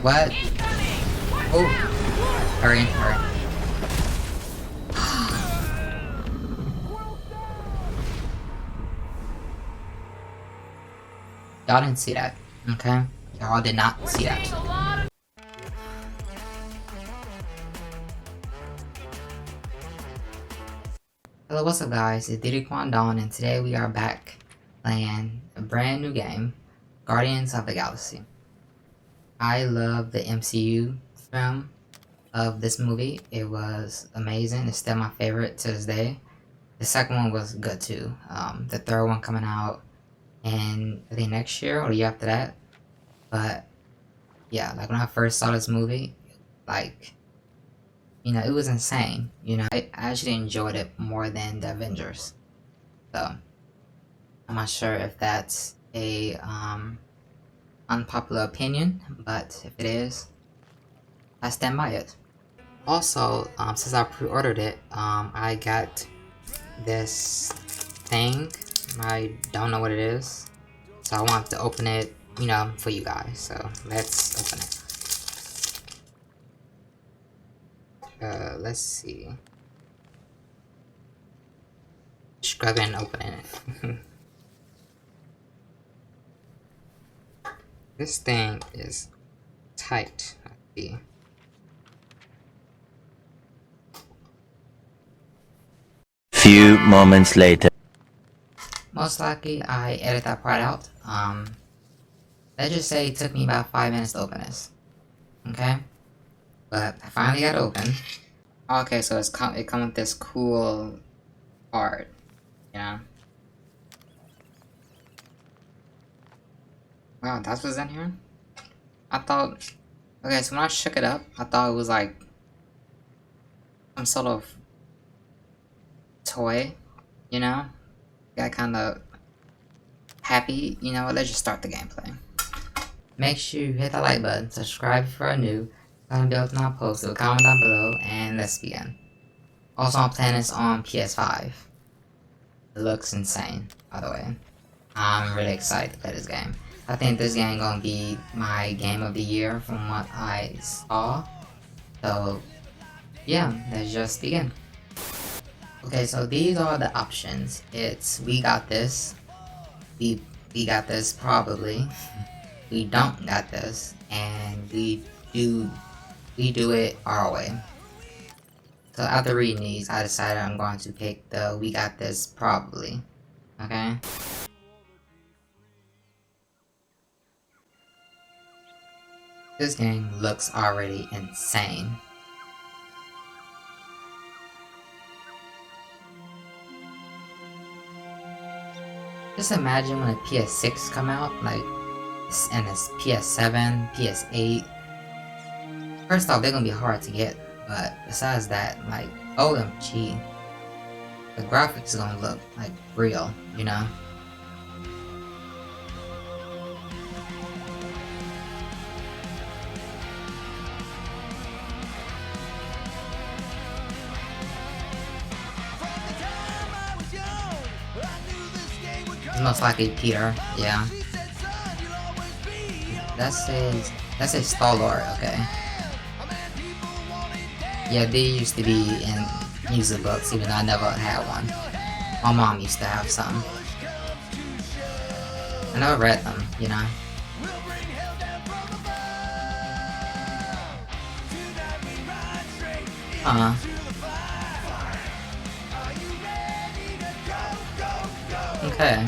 What? Oh! Hurry, hurry. Y'all didn't see that, okay? Y'all did not see that. Hello, what's up guys? It's Peter Quill and today we are back playing a brand new game, Guardians of the Galaxy. I love the MCU film of this movie. It was amazing. It's still my favorite to this day. The second one was good too. The third one coming out in I think next year or the year after that. But yeah, like when I first saw this movie, like, you know, it was insane. You know, I actually enjoyed it more than the Avengers. So I'm not sure if that's a unpopular opinion, but if it is, I stand by it. Also, since I pre-ordered it, I got this thing. I don't know what it is, so I want to open it, you know, for you guys. So let's open it. Let's see. Struggling opening it. This thing is tight. Let's see. Few moments later. Most likely, I edit that part out. Let's just say it took me about 5 minutes to open this. Okay? But I finally got it open. Okay, so it comes with this cool art. Yeah. Wow, that's what's in here? I thought... Okay, so when I shook it up, I thought it was like... some sort of... toy, you know? Got kind of... happy, you know? Let's just start the gameplay. Make sure you hit that like button, subscribe if you are new, turn the bell to not post, leave a comment down below, and let's begin. Also, I'm playing this on PS5. It looks insane, by the way. I'm really excited to play this game. I think this game gonna be my game of the year from what I saw. So, yeah, let's just begin. Okay, so these are the options. It's we got this, we got this probably, we don't got this, and we do it our way. So after reading these, I decided I'm going to pick the we got this probably. Okay? This game looks already insane. Just imagine when a PS6 come out, like, and it's PS7, PS8. First off, they're gonna be hard to get, but besides that, like, OMG, the graphics are gonna look like real, you know? It's most likely Peter, yeah. That's a Star-Lord, okay. Yeah, they used to be in music books, even though I never had one. My mom used to have some. I never read them, you know. Okay.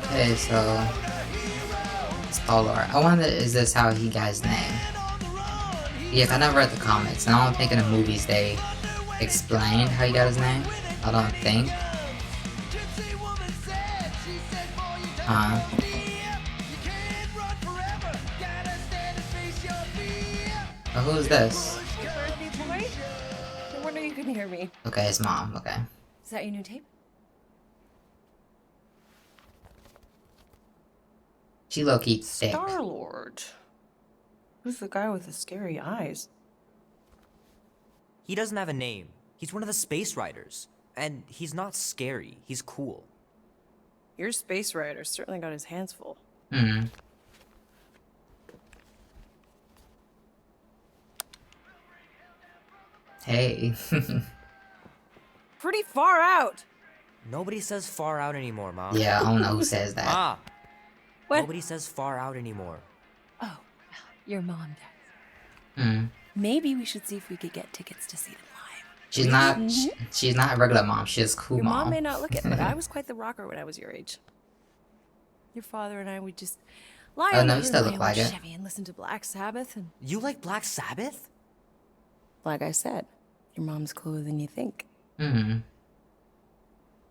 Okay, so Star-Lord. I wonder, is this how he got his name? Yes, I never read the comics, and I don't think in the movies they explained how he got his name. I don't think. Oh, who's this? Birthday boy? No wonder you couldn't hear me. Okay, his mom, okay. Is that your new tape? She low-key thick. Star-Lord. Who's the guy with the scary eyes? He doesn't have a name. He's one of the space riders. And he's not scary. He's cool. Your space rider certainly got his hands full. Hmm. Hey. Pretty far out. Nobody says far out anymore, Mom. Yeah, I don't know who says that. Ma! What? Nobody says far out anymore. Oh, your mom does. Hmm. Maybe we should see if we could get tickets to see them live. She's not a regular mom. She's a cool Your mom mom. may not look it, but I was quite the rocker when I was your age. Your father and I would just lie Oh, on no, the you still hill look like it. Chevy and listen to Black Sabbath. And You like Black Sabbath? like I said, your mom's cooler than you think. Hmm.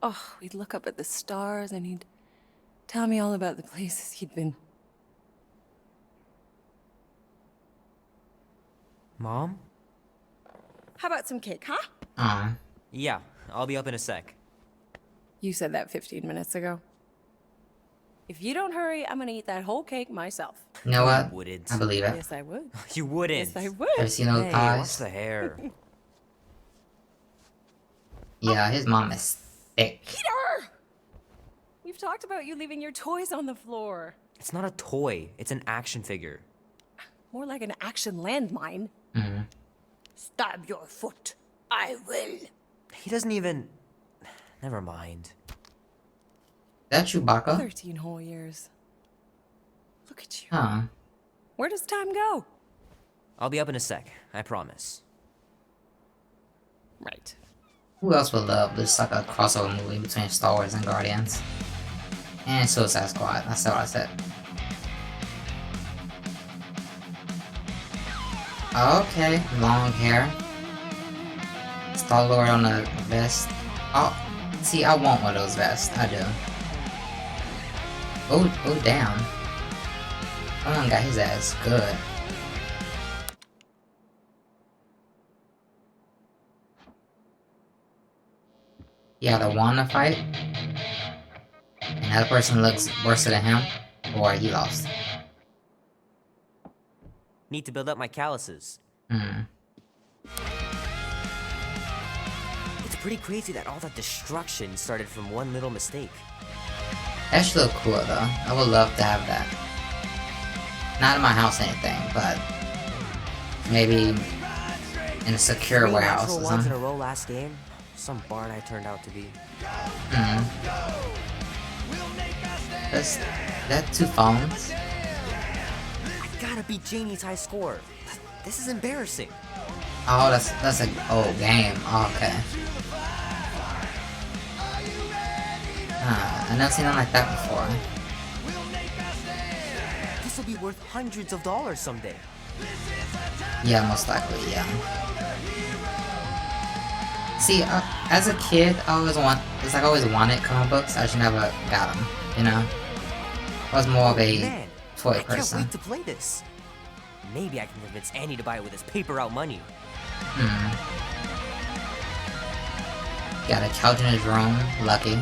Oh, we'd look up at the stars and he'd tell me all about the places he'd been. Mom? How about some cake, huh? Yeah, I'll be up in a sec. You said that 15 minutes ago. If you don't hurry, I'm gonna eat that whole cake myself. You know what? Wouldn't. I believe it. Yes, I would. You wouldn't. Yes, I would. Ever seen those Hey, watch thighs? the hair. Yeah, his mom is thick. Peter! We've talked about you leaving your toys on the floor. It's not a toy, it's an action figure. More like an action landmine. Hmm. Stab your foot. I will. He doesn't even... Never mind. That Chewbacca? 13 whole years. Look at you. Huh. Where does time go? I'll be up in a sec, I promise. Right. Who else would love just like a crossover movie between Star Wars and Guardians? And Suicide Squad. That's what I said. Okay, long hair. Star-Lord on the vest. Oh, see, I want one of those vests. I do. Oh, damn. Someone got his ass good. You either won the fight, and that person looks worse than him, or he lost. Need to build up my calluses. Hmm. It's pretty crazy that all that destruction started from one little mistake. That should look cool though. I would love to have that. Not in my house or anything, but maybe in a secure Three warehouse natural or ones in something. a row last game. Some bard I turned out to be. Hmm. That 2 phones? I gotta beat Janie's high score. This is embarrassing. Oh, that's an old game. Oh, okay. I've never seen nothing like that before. This will be worth hundreds of dollars someday. Yeah, most likely, yeah. See, as a kid, I always wanted comic books. I just never got them, you know? I was more of a Man, toy I can't person. wait to play this. Maybe I can convince Annie to buy it with his paper out money. Got a couch in his room, lucky.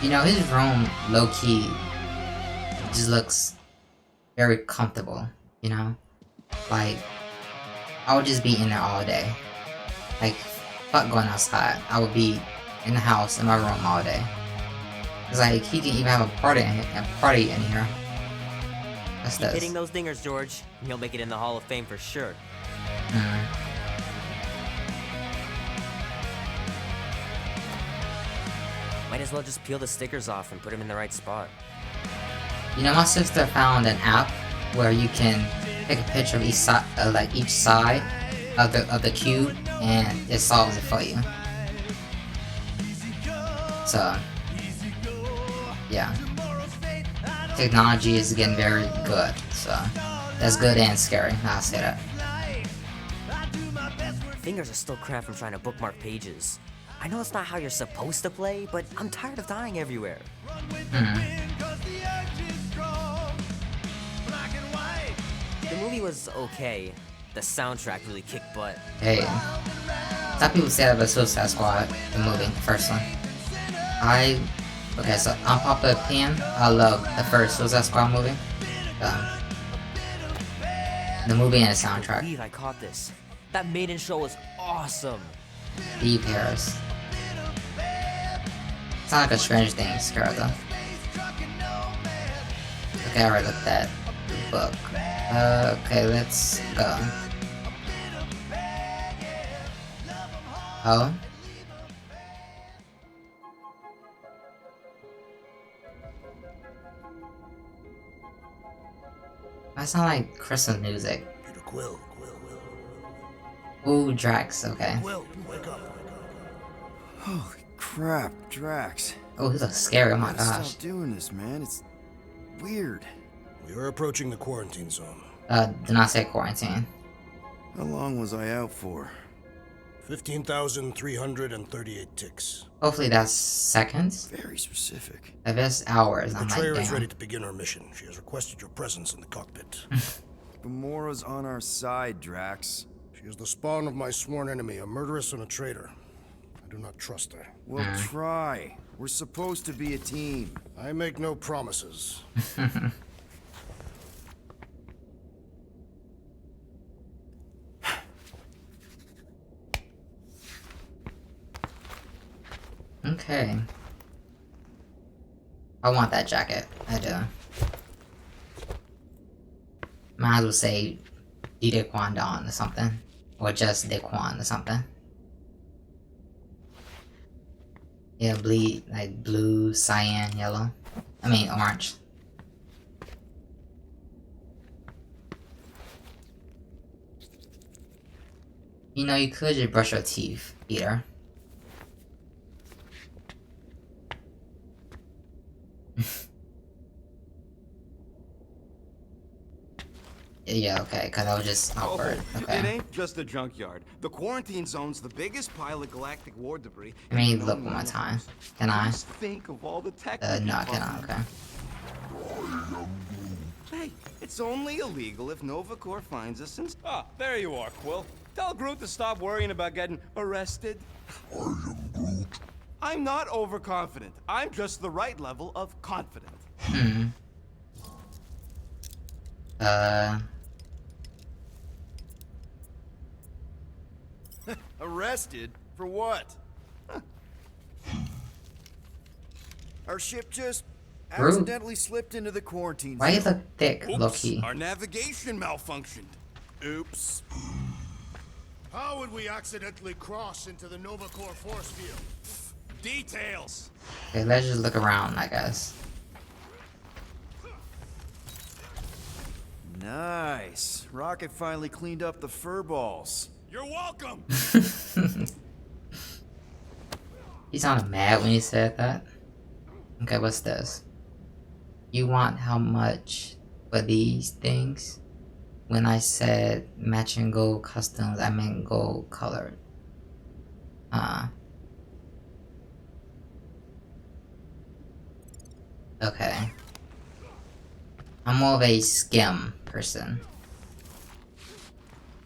You know, his room, low-key, just looks very comfortable, you know? Like, I would just be in there all day. Like, fuck going outside. I would be in the house, in my room all day. It's like, he can even have a party in here. That's Keep hitting those dingers, George, and you'll make it in the Hall of Fame for sure. Might as well just peel the stickers off and put them in the right spot. You know, my sister found an app where you can take a picture of each side, each side of the cube, and it solves it for you. So, yeah, technology is getting very good. So, that's good and scary. I'll say that. Fingers are still cramped from trying to bookmark pages. I know it's not how you're supposed to play, but I'm tired of dying everywhere. The movie was okay. The soundtrack really kicked butt. Hey, some people say that about Suicide Squad, the movie, the first one. Okay, so unpopular opinion, I love the first Suicide Squad movie. The movie and the I soundtrack. believe I caught this. That maiden show was awesome. Steve Harris. It's not like a Stranger Things character. Okay, I already looked at the book. Okay, let's go. Oh? That sounds like Christmas music. Peter Quill. Ooh, Drax, okay. Quill, wake up. Holy crap, Drax. Oh, he looks scary, oh my Gotta gosh. stop doing this, man. It's weird. We are approaching the quarantine zone. Do not say quarantine. How long was I out for? 15,338 ticks. Hopefully that's seconds. Very specific. If it's hours, The I'm like, betrayer is damn. ready to begin her mission. She has requested your presence in the cockpit. Gamora's on our side, Drax. She is the spawn of my sworn enemy, a murderess and a traitor. I do not trust her. Well, try. We're supposed to be a team. I make no promises. Okay. I want that jacket. I do. Might as well say Daquan or something. Or just Daquan or something. Yeah, bleed like blue, cyan, yellow. I mean orange. You know, you could just brush your teeth, Peter. Yeah, okay, cause I was just awkward. It Okay. ain't just a junkyard. The quarantine zone's the biggest pile of galactic war debris. Let me in look known one more universe. time. Can I? Just think of all the tech. No, I cannot, okay. Hey, it's only illegal if Nova Corps finds us and. Ah, there you are, Quill. Tell Groot to stop worrying about getting arrested. I am Groot. I'm not overconfident. I'm just the right level of confident. Arrested? For what? Our ship just Groot. accidentally slipped into the quarantine Why you zone. look thick, low-key? Our navigation malfunctioned. Oops. How would we accidentally cross into the Nova Corps force field? Details. Okay, let's just look around, I guess. Nice. Rocket finally cleaned up the fur balls. You're welcome. He sounded mad when he said that. Okay, what's this? You want how much for these things? When I said matching gold customs, I meant gold colored. Okay. I'm more of a skim person.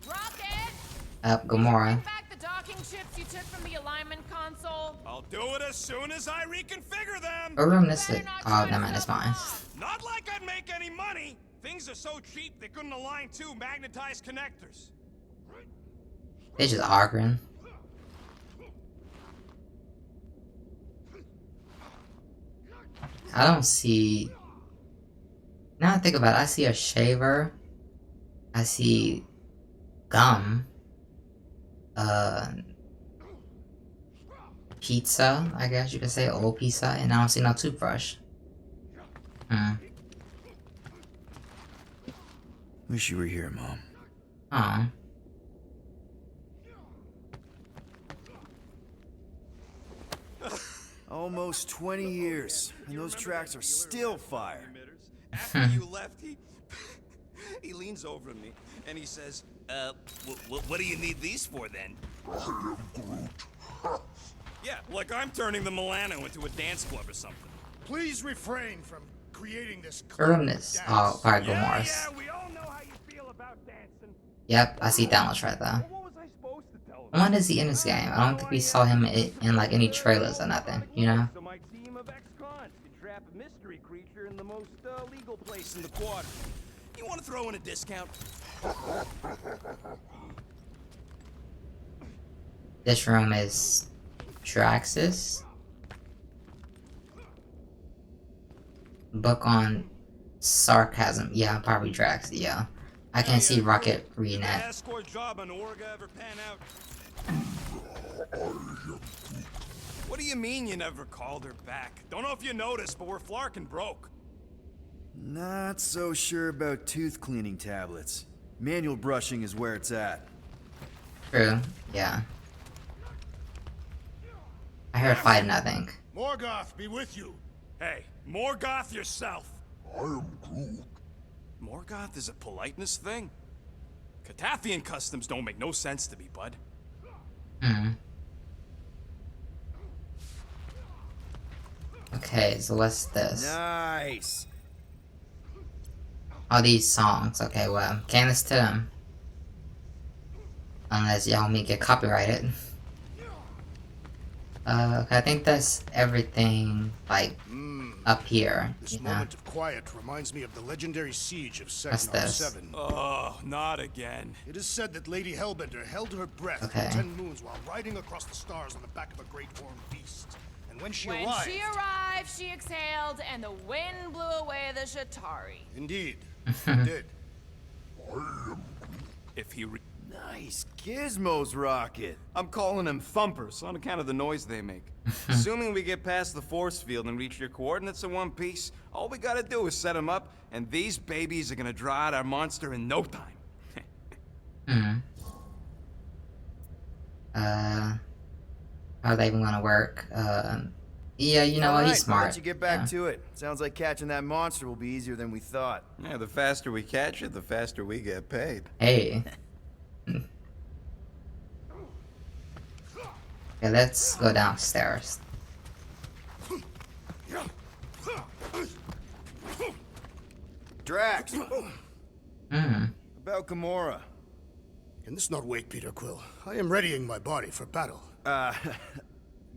Rocket! Gamora. Bring back the docking chips you took from the alignment console. I'll do it as soon as I reconfigure them. What room this is? Oh, never mind, it's mine. Not like I'd make any money. Things are so cheap they couldn't align two magnetized connectors. They just arguing. I don't see. Now I think about it, I see a shaver. I see gum. Pizza, I guess you could say, old pizza, and I don't see no toothbrush. Wish you were here, Mom. Aw. Almost 20 years, and those tracks are still fire. After you left, he leans over to me and he says, what do you need these for then? Yeah, like I'm turning the Milano into a dance club or something. Please refrain from creating this. Room this. Oh, probably Gamora's. Yeah, we all know how you feel about dancing. Yep, I see Thanos right there. What was I supposed to tell him? When is he in this game? I don't think we saw him in like any trailers or nothing, you know? So my team of ex-cons can trap a mystery creature in the most legal place in the quarter. You want to throw in a discount? This room is Drax's. book on sarcasm. Yeah, probably Drax. Yeah, I can see Rocket reading that. Escort job on Orga ever pan out? What do you mean you never called her back? Don't know if you noticed, but we're flarkin' broke. Not so sure about tooth cleaning tablets. Manual brushing is where it's at. True. Yeah. I heard fighting, I think. Morgoth be with you. Hey, Morgoth yourself. I am Groot. Morgoth is a politeness thing? Catathian customs don't make no sense to me, bud. Okay, so what's this? Nice. All these songs. Okay, well, can't listen to them. Unless y'all may get copyrighted. I think that's everything, like, up here, This you know? moment of quiet reminds me of the legendary siege of What's Sector this? 7. Oh, not again. It is said that Lady Hellbender held her breath Okay. for 10 moons while riding across the stars on the back of a great horned beast. And when she When arrived... she arrived, she exhaled, and the wind blew away the Shatari. Indeed, it did. If he Nice gizmos, Rocket. I'm calling them thumpers on account of the noise they make. Assuming we get past the force field and reach your coordinates in one piece, all we gotta do is set them up, and these babies are gonna draw out our monster in no time. How are they even gonna work? Yeah, you know what? He's smart. Why don't you get back Yeah. to it? Sounds like catching that monster will be easier than we thought. Yeah, the faster we catch it, the faster we get paid. Hey. Okay, let's go downstairs. Drax, about Gamora. Can this not wait, Peter Quill? I am readying my body for battle.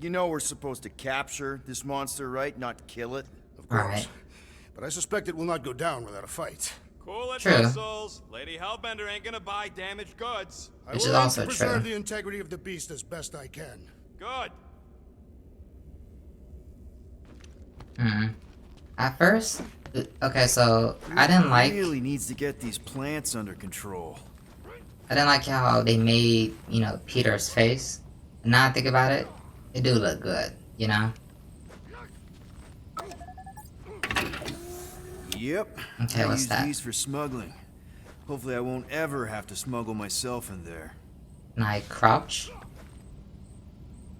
You know we're supposed to capture this monster, right? Not kill it. Of course. Alright. But I suspect it will not go down without a fight. Cool it, True. missiles. Lady Hellbender ain't gonna buy damaged goods. I Which will is aim also to preserve true. the integrity of the beast as best I can. Good. At first, okay, so I didn't like Really needs to get these plants under control. how they made, you know, Peter's face. Now I think about it, it do look good, you know? Yep. Okay, I what's use that? these for smuggling. Hopefully I won't ever have to smuggle myself in there. Can I crouch?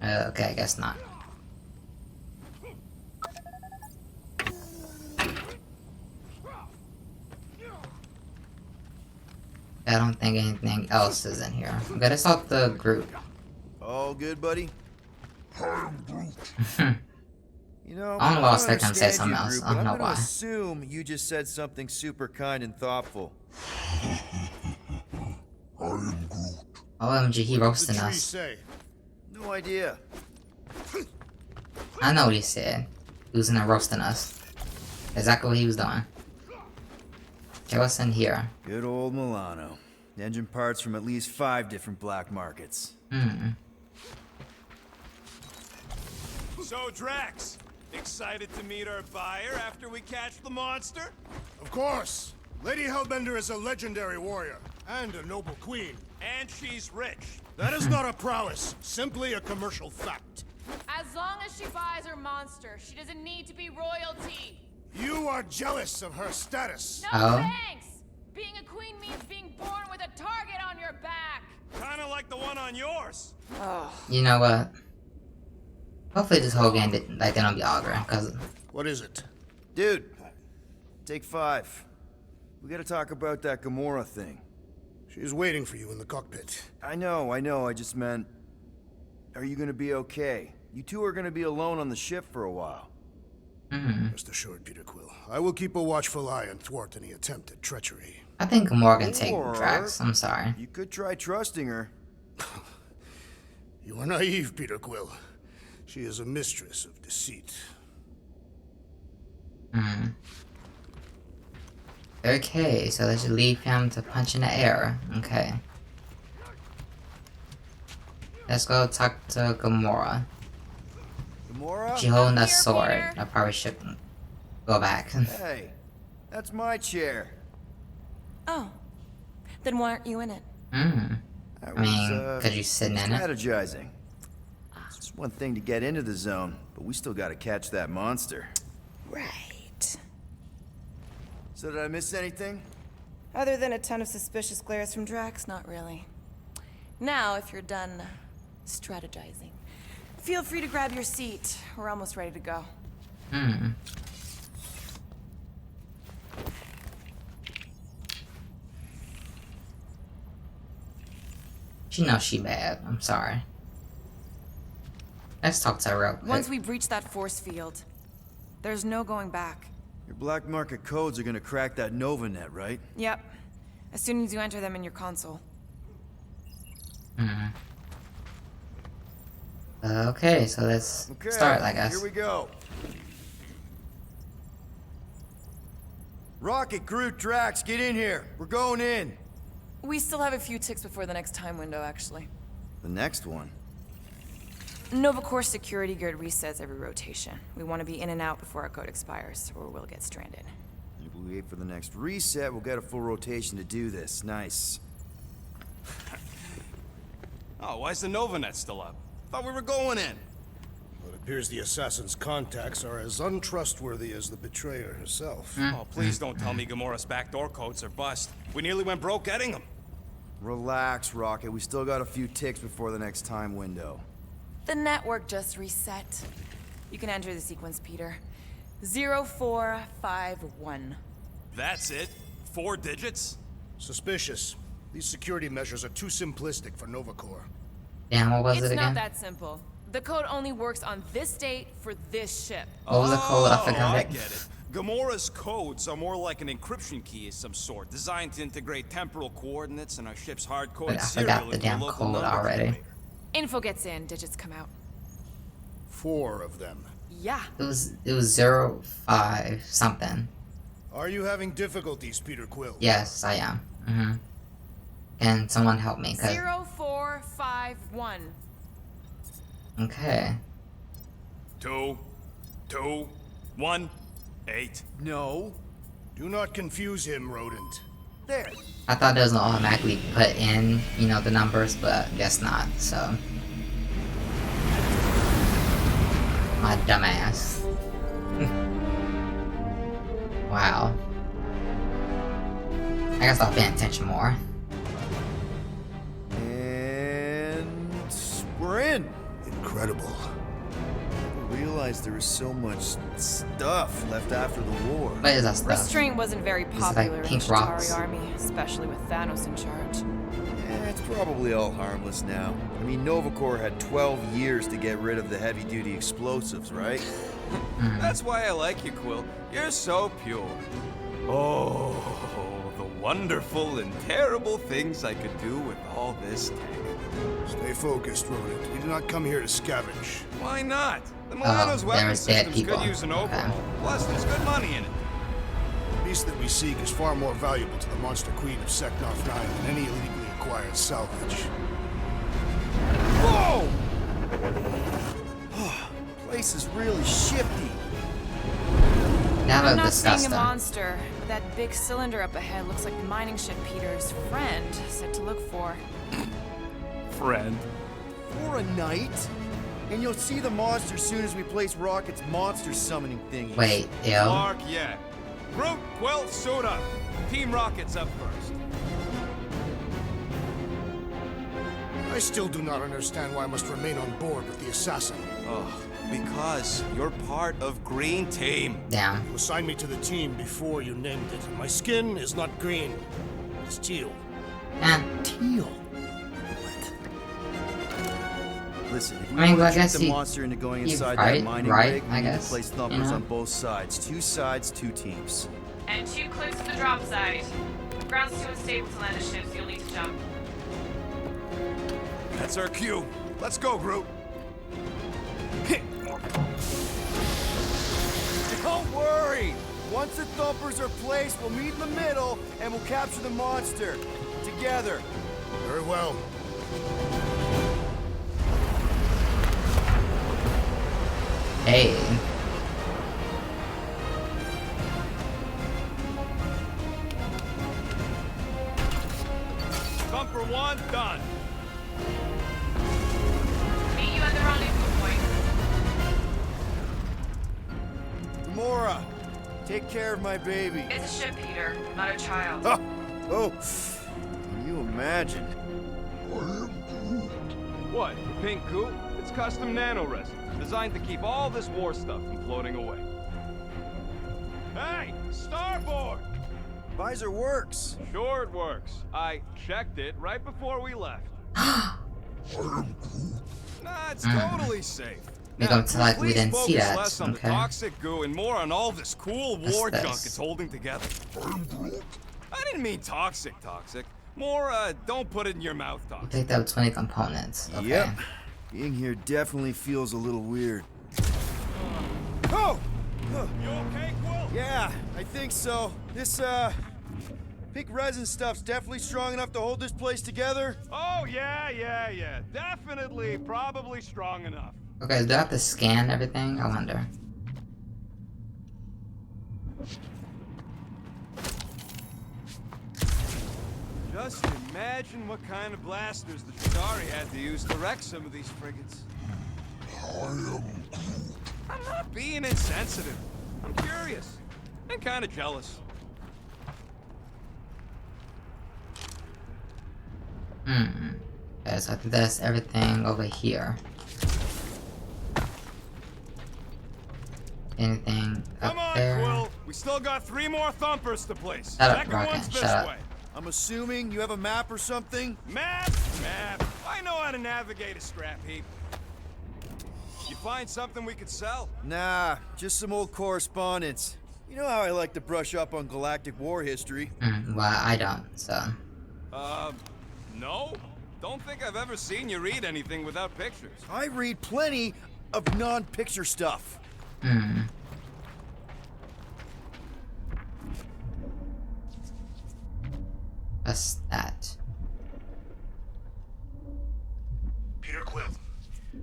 Okay, I guess not. I don't think anything else is in here. I'm gonna sort the group. All good, buddy? You know, I don't know why I was don't expecting him to say understand something you, else. Groot, I don't but know I'm gonna why. assume you just said something super kind and thoughtful. OMG, he What roasting did the tree us. say? No idea. I know what he said. He was in there roasting us. Exactly what he was doing. Okay, what's in here? Good old Milano. Engine parts from at least 5 different black markets. So, Drax, excited to meet our buyer after we catch the monster? Of course. Lady Hellbender is a legendary warrior and a noble queen. And she's rich. That is not a prowess, simply a commercial fact. As long as she buys her monster, she doesn't need to be royalty. You are jealous of her status. No Oh. thanks! Being a queen means being born with a target on your back. Kinda like the one on yours. You know what? Hopefully this whole game, they don't be arguing, cause What is it? Dude, take 5. We gotta talk about that Gamora thing. She's waiting for you in the cockpit. I know, I just meant... Are you gonna be okay? You two are gonna be alone on the ship for a while. Rest assured, Peter Quill. I will keep a watchful eye and thwart any attempt at treachery. I think Gamora can take Or- Drax. I'm sorry. You could try trusting her. You are naive, Peter Quill. She is a mistress of deceit. Okay, so let's leave him to punch in the air. Okay. Let's go talk to Gamora. Gamora? She holding that Here, sword. Peter. I probably shouldn't. go back. Hey, that's my chair. Oh. Then why aren't you in it? I was, could you sit in it? strategizing. It's one thing to get into the zone, but we still gotta catch that monster. Right. So did I miss anything? Other than a ton of suspicious glares from Drax, not really. Now, if you're done strategizing, feel free to grab your seat. We're almost ready to go. She knows she bad. I'm sorry. Let's talk to her real quick. Once we breach that force field, there's no going back. Your black market codes are gonna crack that Nova net, right? Yep. As soon as you enter them in your console. Okay, so let's start, I guess. Here we go. Rocket, Groot, Drax, get in here. We're going in. We still have a few ticks before the next time window, actually. The next one. Nova Corps security grid resets every rotation. We want to be in and out before our code expires, or we'll get stranded. If we wait for the next reset, we'll get a full rotation to do this. Nice. Oh, why's the Nova-net still up? Thought we were going in. Well, it appears the assassin's contacts are as untrustworthy as the betrayer herself. Oh, please don't tell me Gamora's backdoor codes are bust. We nearly went broke getting them. Relax, Rocket. We still got a few ticks before the next time window. The network just reset. You can enter the sequence, Peter. 0451. That's it? 4 digits? Suspicious. These security measures are too simplistic for Nova Corps. Damn, what was It's it again? not that simple. The code only works on this date for this ship. What was the code? I Oh, forgot I it. get it. Gamora's codes are more like an encryption key of some sort, designed to integrate temporal coordinates and our ship's hard-coded But I serial forgot the into a damn local code number already. generator. Info gets in, digits come out. 4 of them. Yeah. It was 05 something. Are you having difficulties, Peter Quill? Yes, I am. Can someone help me? 0451. Okay. 2, 2, 1, 8. No. Do not confuse him, rodent. There. I thought it was gonna automatically put in, you know, the numbers, but guess not, so. My dumbass. Wow. I gotta start paying attention more. And we're in. Incredible. I realized there was so much stuff left after the war. What is that stuff? Restraint wasn't very it like popular in the pink Chitauri rocks? army, especially with Thanos in charge. It's probably all harmless now. I mean, Nova Corps had 12 years to get rid of the heavy-duty explosives, right? That's why I like you, Quill. You're so pure. Oh, the wonderful and terrible things I could do with all this tech. Stay focused, rodent. We do not come here to scavenge. Why not? The Milano's weapon there's dead systems could people. use an Okay. overhaul. Plus, there's good money in it. The beast that we seek is far more valuable to the monster queen of Seknarf 9 than any illegally acquired salvage. Whoa! Place is really shifty. That I'm was not seeing a disgusting. monster, but that big cylinder up ahead looks like the mining ship Peter's friend said to look for. Friend. For a night? And you'll see the monster soon as we place Rocket's monster summoning thingy. Wait, ew. Mark, yeah. Groot, Quill, suit up. Team Rocket's up first. I still do not understand why I must remain on board with the assassin. Oh, because you're part of Green Team. Damn. You assigned me to the team before you named it. My skin is not green. It's teal. Eh. Teal. Listen, if we I mean, want I to trick guess the he- monster into going he inside right- that mining right, rig, I we need guess, to place you thumpers know? on both sides. 2 sides, 2 teams. And 2 clicks to the drop site. Ground's too unstable to land a ship, so you'll need to jump. That's our cue. Let's go, Groot. Don't worry! Once the thumpers are placed, we'll meet in the middle and we'll capture the monster. Together. Very well. Hey. Thumper 1, done. Meet you at the rendezvous point. Gamora, take care of my baby. It's a ship, Peter, not a child. Oh, can you imagine? What, the pink goo? It's custom nano-resin, designed to keep all this war stuff from floating away. Hey, starboard! Visor works. Sure it works. I checked it right before we left. Nah, it's totally safe. Make them sound like we please didn't see focus that, less on the okay? toxic goo and more on all this cool war What's junk this? it's holding together. I didn't mean toxic. More, don't put it in your mouth You toxic. picked up 20 components. Okay. Yep. Being here definitely feels a little weird. Oh! You okay, Quill? Yeah, I think so. This, pink resin stuff's definitely strong enough to hold this place together. Oh, yeah. Definitely, probably strong enough. Okay, do I have to scan everything? I wonder. Just imagine what kind of blasters the Chitauri had to use to wreck some of these frigates. I'm not being insensitive. I'm curious. And kind of jealous. Okay, so I think that's everything over here. Anything up Come on, there? Quill. We still got 3 more thumpers to place. Shut up, Second Rocket, one's this shut up. way. I'm assuming you have a map or something? Map. I know how to navigate a scrap heap. You find something we could sell? Nah, just some old correspondence. You know how I like to brush up on galactic war history. Well, I don't, so. No. Don't think I've ever seen you read anything without pictures. I read plenty of non-picture stuff. What's that? Peter Quill.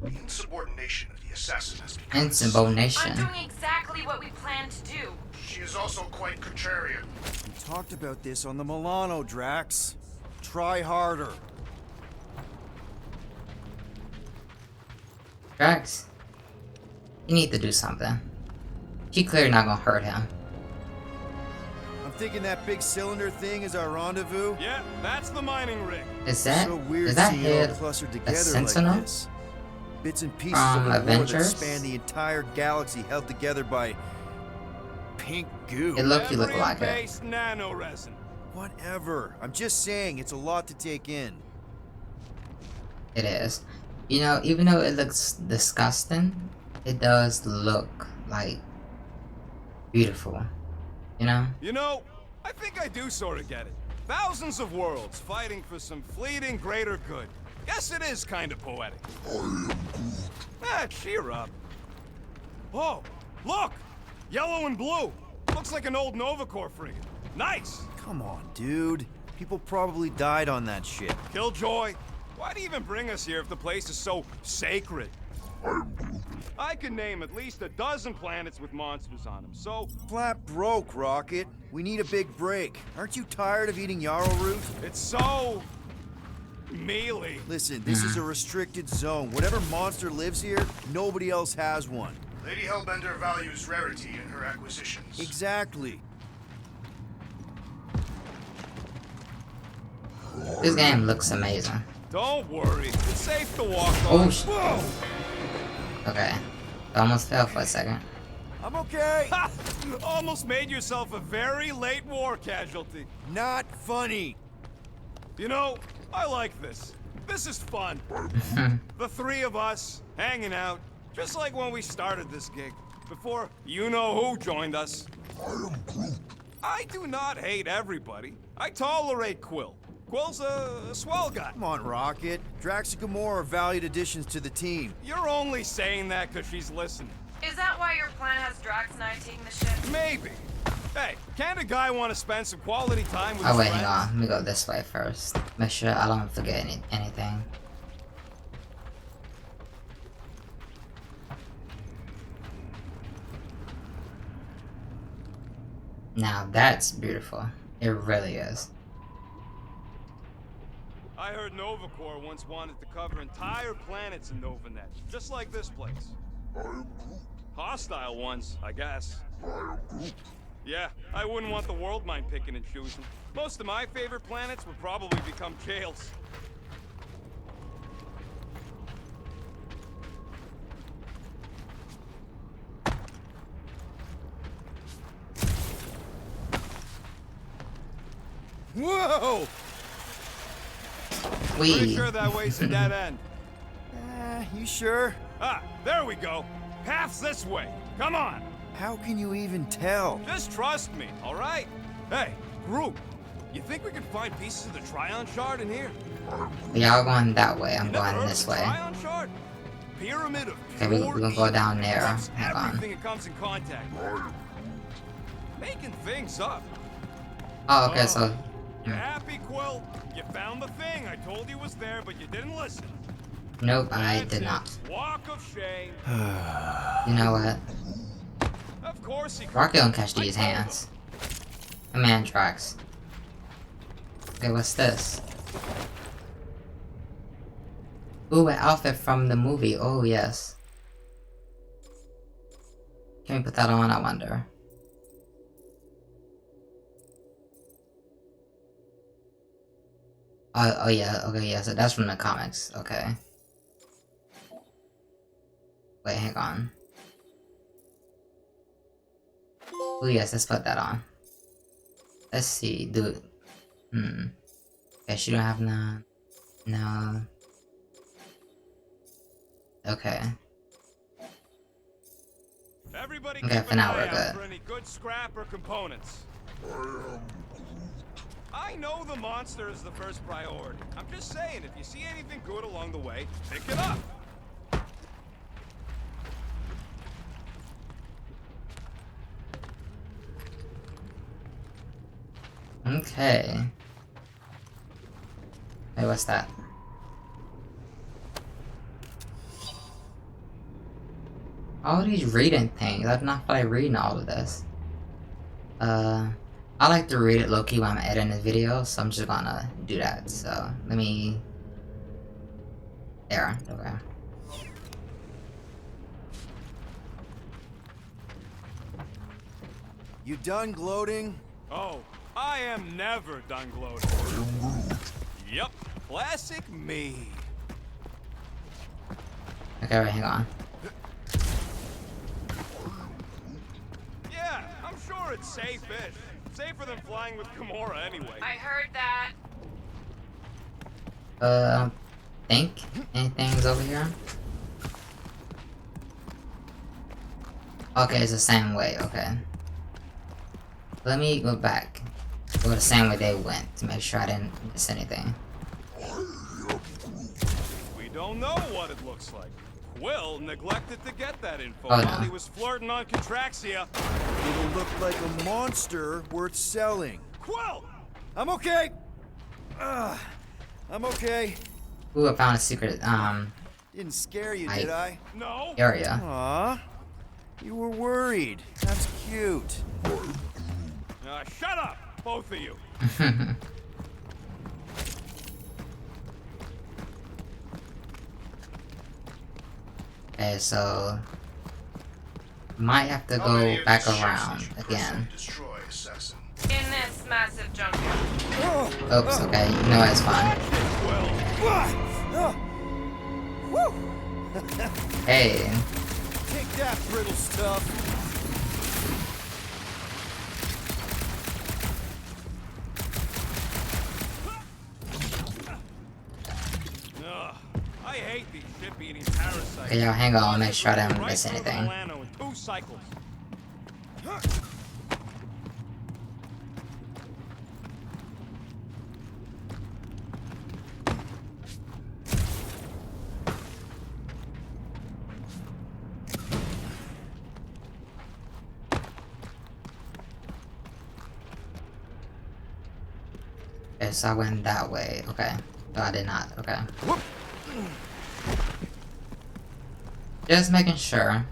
The insubordination of the assassin has become... Insubordination. I'm doing exactly what we planned to do. She is also quite contrarian. We talked about this on the Milano, Drax. Try harder. Drax, you need to do something. She clearly not gonna hurt him. I'm thinking that big cylinder thing is our rendezvous. Yeah, that's the mining rig. Is that So weird is that seeing it all head clustered a together sentinel? like this. Bits and pieces From of a war that Avengers? span the entire galaxy held together by pink goo. It look like it. Membrane-based nano-resin. Whatever. I'm just saying, it's a lot to take in. It is. You know, even though it looks disgusting, it does look like beautiful. You know? You know, I think I do sort of get it. Thousands of worlds fighting for some fleeting greater good. Guess it is kind of poetic. Cheer up. Oh, look! Yellow and blue. Looks like an old Nova Corps frigate. Nice! Come on, dude. People probably died on that ship. Killjoy, why do you even bring us here if the place is so sacred? I can name at least a dozen planets with monsters on them, so... Flat broke, Rocket. We need a big break. Aren't you tired of eating yarrow root? It's so... mealy. Listen, this is a restricted zone. Whatever monster lives here, nobody else has one. Lady Hellbender values rarity in her acquisitions. Exactly. This game looks amazing. Don't worry, it's safe to walk Oh, on. Whoa! Okay. I almost fell for a second. I'm okay. Ha! Almost made yourself a very late war casualty. Not funny. You know, I like this. This is fun. The 3 of us, hanging out, just like when we started this gig, before you-know-who joined us. I do not hate everybody. I tolerate Quill. Quill's a swell guy. Come on, Rocket. Drax and Gamora are valued additions to the team. You're only saying that because she's listening. Is that why your plan has Drax and I taking the ship? Maybe. Hey, can't a guy want to spend some quality time with Oh his wait, friends? hang on. Let me go this way first. Make sure I don't forget anything. Now that's beautiful. It really is. I heard Nova Corps once wanted to cover entire planets in NovaNet, just like this place. Hostile ones, I guess. Yeah, I wouldn't want the world mind picking and choosing. Most of my favorite planets would probably become jails. Whoa! Pretty sure that way's a dead end. You sure? Ah, there we go. Path's this way. Come on. How can you even tell? Just trust me, all right? Hey, Groot, you think we could find pieces of the Tryon Shard in here? Y'all going that way. I'm You never going heard this of the way. Tryon Shard? Pyramid of Okay, we're pure gonna go evil. down there. Corrupts Hang on. everything it comes in contact with. Making things up. Oh, okay, so You happy, Quill? You found the thing. I told you was there, but you didn't listen. nope, I That's did it. not. Walk of shame. You know what? Of course he Rocket don't catch these hands. A man Drax. Okay, what's this? Ooh, an outfit from the movie. Oh, yes. Can we put that on, I wonder? Oh yeah, okay, yeah, so that's from the comics, okay. Wait, hang on. Oh yes, let's put that on. Let's see, dude. Okay, she don't have none. No. Okay. Everybody Okay, keep for an now eye we're out good. for any good scrap or components. I know the monster is the first priority. I'm just saying, if you see anything good along the way, pick it up. Okay. Hey, what's that? All these reading things. I do not feel like reading all of this. I like to read it low-key when I'm editing this video, so I'm just gonna do that. So, let me... There, okay. You done gloating? Oh, I am never done gloating. Yep, classic me. Okay, wait, hang on. Yeah, I'm sure it's safe-ish. Safer than flying with Gamora anyway. I heard that. Think? Anything's over here? Okay, it's the same way, okay. Let me go back. Go the same way they went to make sure I didn't miss anything. We don't know what it looks like. Quill neglected to get that info Oh, no. while he was flirting on Contraxia. It'll look like a monster worth selling. Quill! I'm okay. I'm okay. Ooh, I found a secret, Didn't scare you, I- did I? No? area. Aw. You were worried. That's cute. Shut up, both of you. Okay, so... Might have to go back around again. Destroy assassin. In this massive junkyard. Oops, okay, you know it's fine. Woo! Hey, Take that, brittle stuff. Ugh, I hate these ship-eating parasites. okay, y'all hang on, I'll make sure I don't Right miss through anything. Milano in 2 cycles. Okay, so I went that way, okay. No, I did not, okay. Just making sure.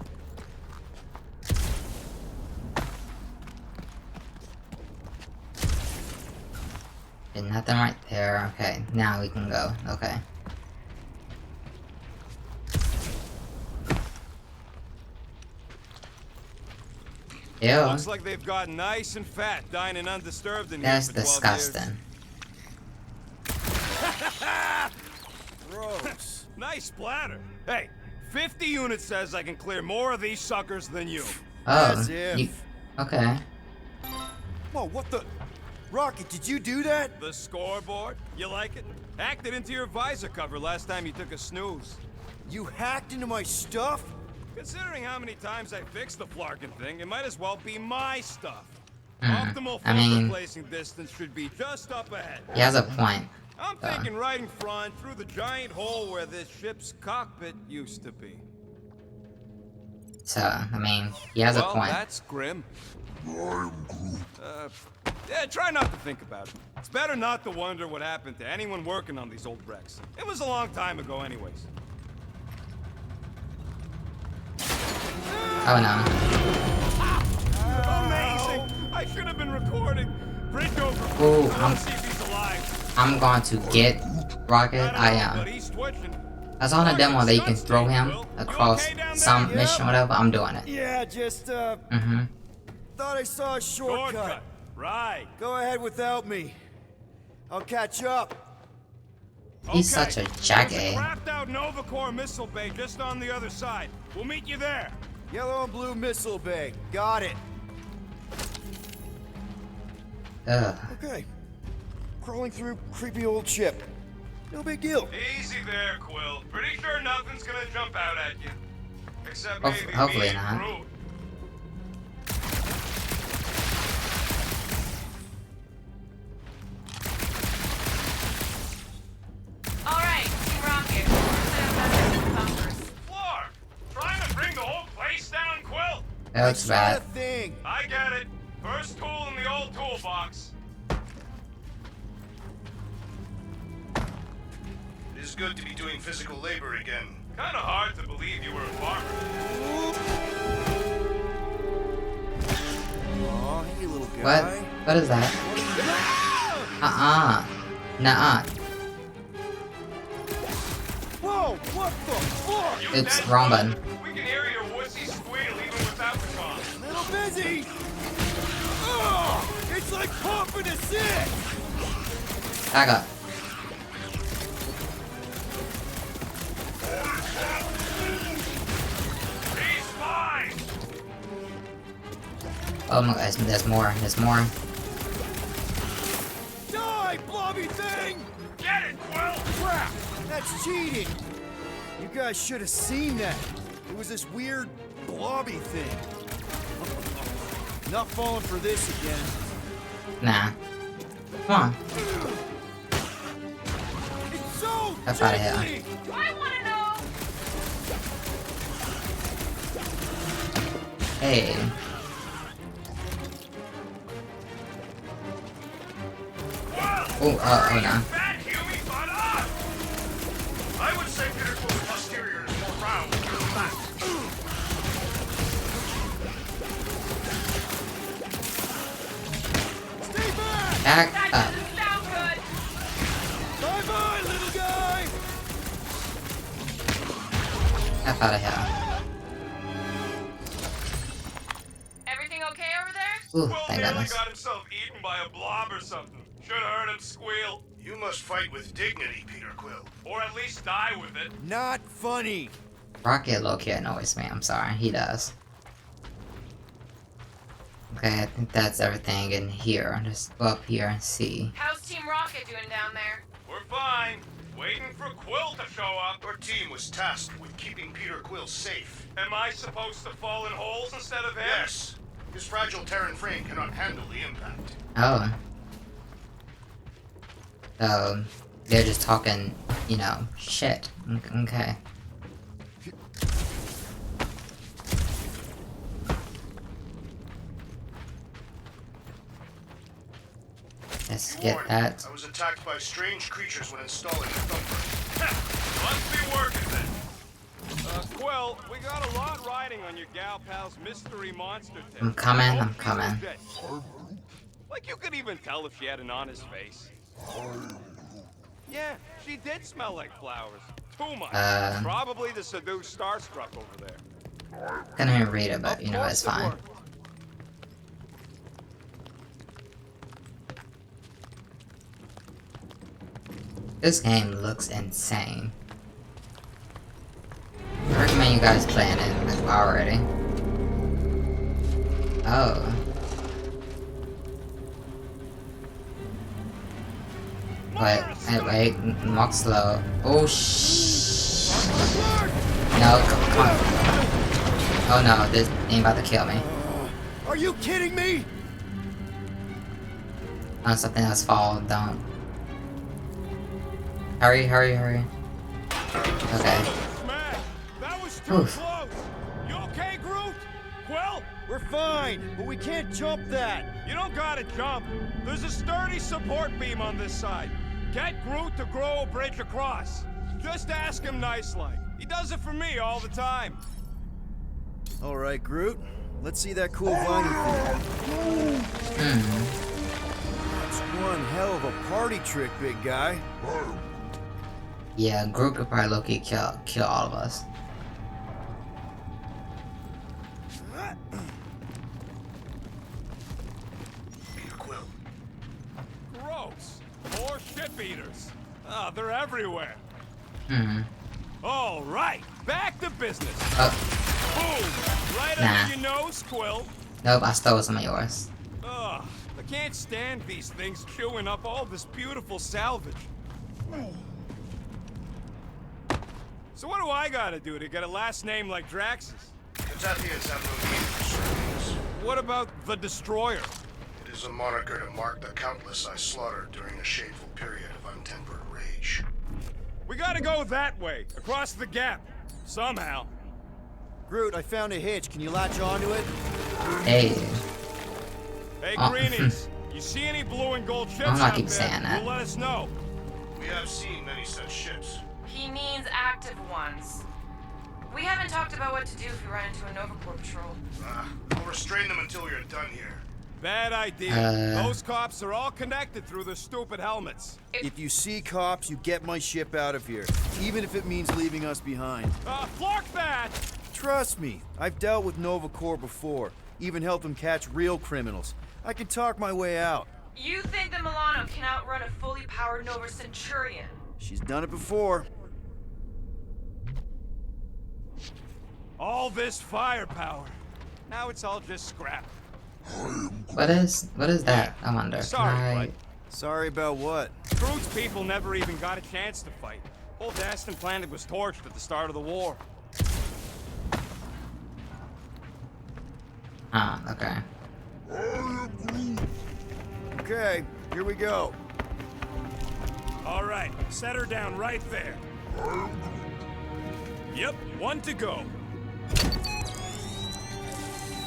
Okay, now Nothing right there. Okay, now we can go. Okay. Ew. Looks like they've gotten nice and fat, dining undisturbed in That's here for 12 disgusting. years. Gross. Nice splatter. Hey, 50 units says I can clear more of these suckers than you. Oh, As if. you, okay. Whoa, what the? Rocket, did you do that? The scoreboard? You like it? Hacked it into your visor cover last time you took a snooze. You hacked into my stuff? Considering how many times I fixed the flarkin' thing, it might as well be my stuff. Hmm, Optimal I filter mean- placing distance should be just up ahead. He has a point. I'm thinking right in front, through the giant hole where this ship's cockpit used to be. So, I mean, he has a Well, point. that's grim. Yeah, try not to think about it. It's better not to wonder what happened to anyone working on these old wrecks. It was a long time ago anyways. Oh no. Amazing! I should have been recording. Bridge over. Ooh, Let's see if he's alive. I'm going to get Rocket. I But am. he's twitching. I saw in a demo that you can throw him across some mission, whatever. I'm doing it. Yeah, just, Mm-hmm. thought I saw a shortcut. Shortcut. Right. Go ahead without me. I'll catch up. He's Okay, such a there's a jackass. crapped out Nova Corps missile bay just on the other side. We'll meet you there. Yellow and blue missile bay. Got it. Ugh. Okay. Crawling through creepy old ship. No big deal. Easy there, Quill. Pretty sure nothing's gonna jump out at you. Except Hof- maybe hopefully me and not. Groot. Alright, Team Rocket. Bunkers. Floor! Trying to bring the whole place down, Quill? That's Not bad. a thing. I get it. First tool in the old toolbox. It is good to be doing physical labor again. Kinda hard to believe you were a farmer. Aw, hey, little What? guy. What is that? Nuh-uh. Whoa, what the fuck? You Oops, dead, wrong Quill? button. We can hear your wussy squeal even without the comm. Little busy. Oh, it's like pumping a sick. Back up. He's fine! Oh my god, there's more. There's more. Die, blobby thing. Get it, Quill! Crap, that's cheating. You guys should have seen that. It was this weird blobby thing. Not falling for this again. Nah. Come on. It's so That's outta here. jiggly. I wanna know! Hey. Oh, oh no. Fat Huey, but up! I would say Peter Quill's posterior is more round. Stay back. Back That up. doesn't sound good! Bye-bye, little guy. F out of here. Everything okay over there? Ooh, Quill thank nearly goodness. got himself eaten by a blob or something. Should have heard him squeal. You must fight with dignity, Peter Quill. Or at least die with it. Not funny. Rocket low-key annoys me. I'm sorry. He does. Okay, I think that's everything in here. Just go up here and see. How's Team Rocket doing down there? We're fine. Waiting for Quill to show up. Your team was tasked with keeping Peter Quill safe. Am I supposed to fall in holes instead of him? Yes. His fragile Terran frame cannot handle the impact. Oh. So, they're just talking, you know, shit. Okay. Let's get Warning, that. I was attacked by strange creatures when installing the thumper. Must be working then. Quill, we got a lot riding on your gal pal's mystery monster tale. I'm coming, I'm Hope she's coming. legit. Like you could even tell if she had an honest face. Yeah, she did smell like flowers. Too much. Um. Probably the seduced starstruck over there. Couldn't even read it, but you know, it's Of course it fine. worked. This game looks insane. I recommend you guys playing it already. Oh. Wait, walk slow. Oh no, come on. Oh no, this ain't about to kill me. Are you kidding me? On something else fall, don't. Hurry, hurry, hurry. Okay. Smash! That was too Oof. close! You okay, Groot? Quill? We're fine, but we can't jump that. You don't gotta jump. There's a sturdy support beam on this side. Get Groot to grow a bridge across. Just ask him nice-like. He does it for me all the time. All right, Groot. Let's see that cool viney thing. That's one hell of a party trick, big guy. Yeah, Groot could probably low-key kill all of us. Peter Quill. Gross. More ship eaters. Ah, they're everywhere. All right, back to business. Boom! Right Nah. under your nose, Quill. Nope, I stole some of yours. Ugh, I can't stand these things chewing up all this beautiful salvage. So what do I gotta do to get a last name like Drax's? Kentuckians have no need for surnames. What about the Destroyer? It is a moniker to mark the countless I slaughtered during a shameful period of untempered rage. We gotta go that way, across the gap. Somehow. Groot, I found a hitch. Can you latch onto it? Hey. Hey, Oh. Greenies, you see any blue and gold ships I'm not out keep there, saying that. you'll let us know. We have seen many such ships. He means active ones. We haven't talked about what to do if we run into a Nova Corps patrol. I'll restrain them until we are done here. Bad idea. Those cops are all connected through their stupid helmets. If you see cops, you get my ship out of here, even if it means leaving us behind. Flark that! Trust me, I've dealt with Nova Corps before, even helped them catch real criminals. I can talk my way out. You think the Milano can outrun a fully powered Nova Centurion? She's done it before. All this firepower. Now it's all just scrap. What is that? I wonder. Sorry, Can I... bud. Sorry about what? Groot's people never even got a chance to fight. Whole Daston planet was torched at the start of the war. Okay. Okay, here we go. All right, set her down right there. Yep, one to go.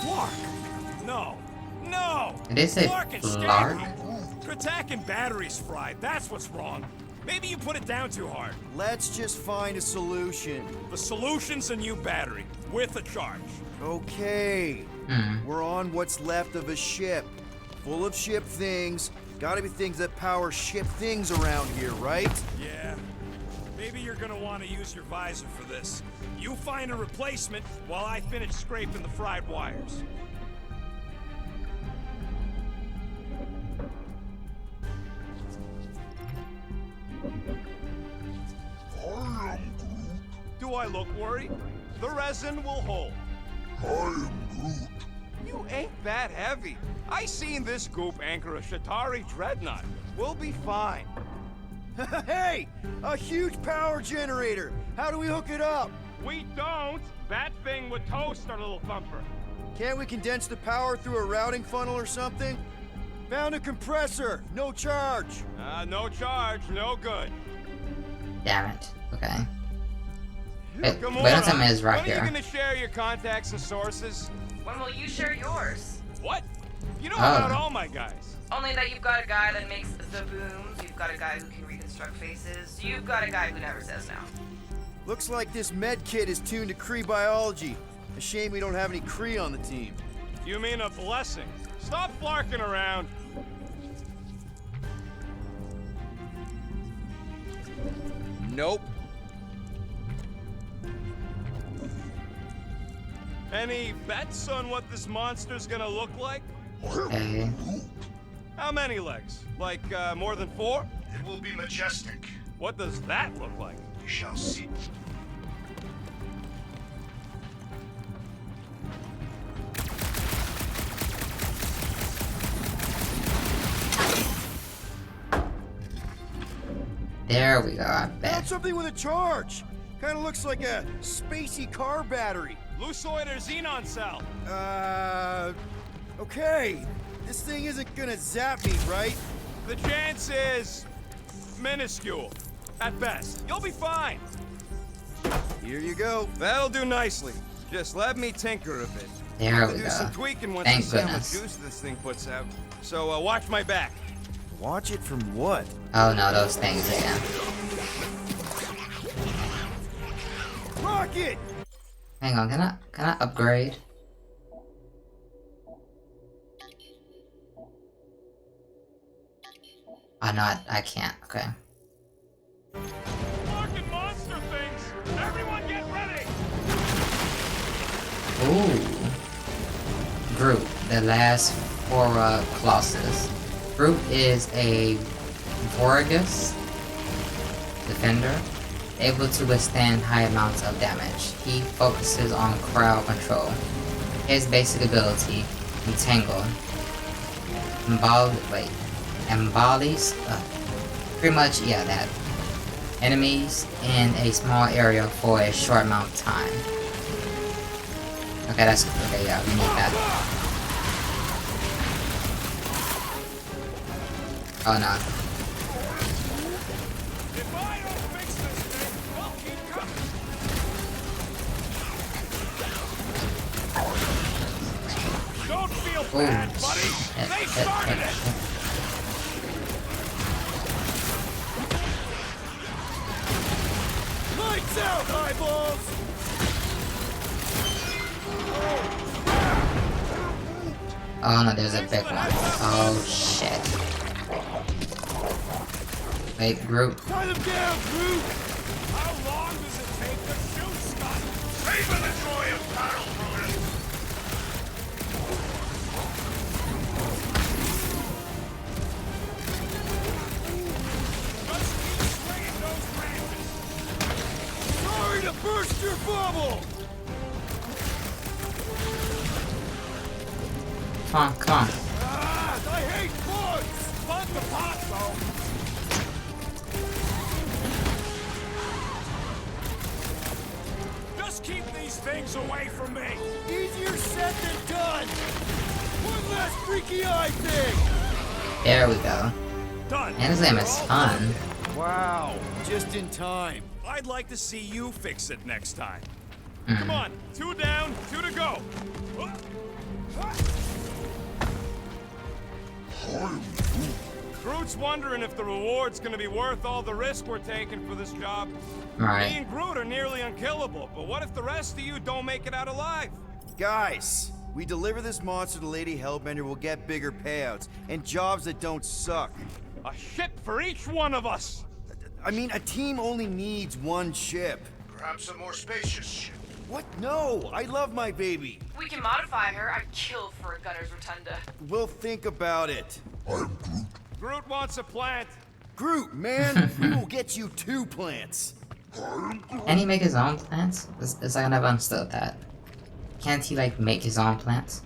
Flark! No, no! Did they say Flark and Flark? Skanky. Kratak and batteries fried, that's what's wrong. Maybe you put it down too hard. Let's just find a solution. The solution's a new battery, with a charge. Okay. We're on what's left of a ship. Full of ship things. Gotta be things that power ship things around here, right? Yeah. Maybe you're gonna want to use your visor for this. You find a replacement while I finish scraping the fried wires. Do I look worried? The resin will hold. You ain't that heavy. I seen this goop anchor a Shatari dreadnought. We'll be fine. Hey! A huge power generator! How do we hook it up? We don't. That thing would toast our little thumper. Can't we condense the power through a routing funnel or something? Found a compressor! No charge! No charge, no good. Damn it. Okay. Wait, Come wait until on. it's right When are you here. gonna share your contacts and sources? When will you share yours? What? You know Oh. about all my guys. Only that you've got a guy that makes the booms, you've got a guy who can reconstruct faces, you've got a guy who never says no. Looks like this med kit is tuned to Kree biology. A shame we don't have any Kree on the team. You mean a blessing. Stop flarking around. Nope. Any bets on what this monster's gonna look like? Okay. How many legs? Like, more than 4? It will be majestic. What does that look like? You shall see. There we go, I Found bet. something with a charge. Kind of looks like a spacey car battery. Lucioid or xenon cell? Okay. This thing isn't gonna zap me, right? The chance is minuscule, at best. You'll be fine. Here you go. That'll do nicely. Just let me tinker a bit. There Have we to do go. some tweaking once Thank you see how much goodness. juice this thing puts out. So watch my back. Watch it from what? Oh no, those things again. Rocket! Hang on, can I upgrade? Oh no, I can't. Okay. Fucking monster things! Everyone get ready! Ooh. Groot, the last four clauses. Groot is a Vorgus defender, able to withstand high amounts of damage. He focuses on crowd control. His basic ability, Entangle, embodies, pretty much, yeah, that. Enemies in a small area for a short amount of time. Okay, that's okay. Yeah, we need that. Oh no. If I don't fix this thing, we'll keep coming. Don't feel Oh, bad, buddy. They started it. Lights out, eyeballs! Oh no, there's a big one. Oh shit. Wait, Groot. Tie them down, Groot! How long does it take to shoot stuff? Savor the joy of battle, Brutus. Just keep swinging those branches. Sorry to burst your bubble! Come on, come on. Ah, I hate bugs! Fun to pop, though. Just keep these things away from me. Easier said than done! One last freaky eye thing! There we go. Done. And his name is fun. Wow, just in time. I'd like to see you fix it next time. Mm. Come on, 2 down, 2 to go. Groot's wondering if the reward's gonna be worth all the risk we're taking for this job. Me Right. and Groot are nearly unkillable, but what if the rest of you don't make it out alive? Guys, we deliver this monster to Lady Hellbender, we'll get bigger payouts, and jobs that don't suck. A ship for each one of us! I mean, a team only needs one ship. Perhaps a more spacious ship. What? No, I love my baby. We can modify her. I'd kill for a gunner's rotunda. We'll think about it. Groot wants a plant. Groot, man, we will get you 2 plants. Can he make his own plants? It's like I never understood that. Can't he like make his own plants?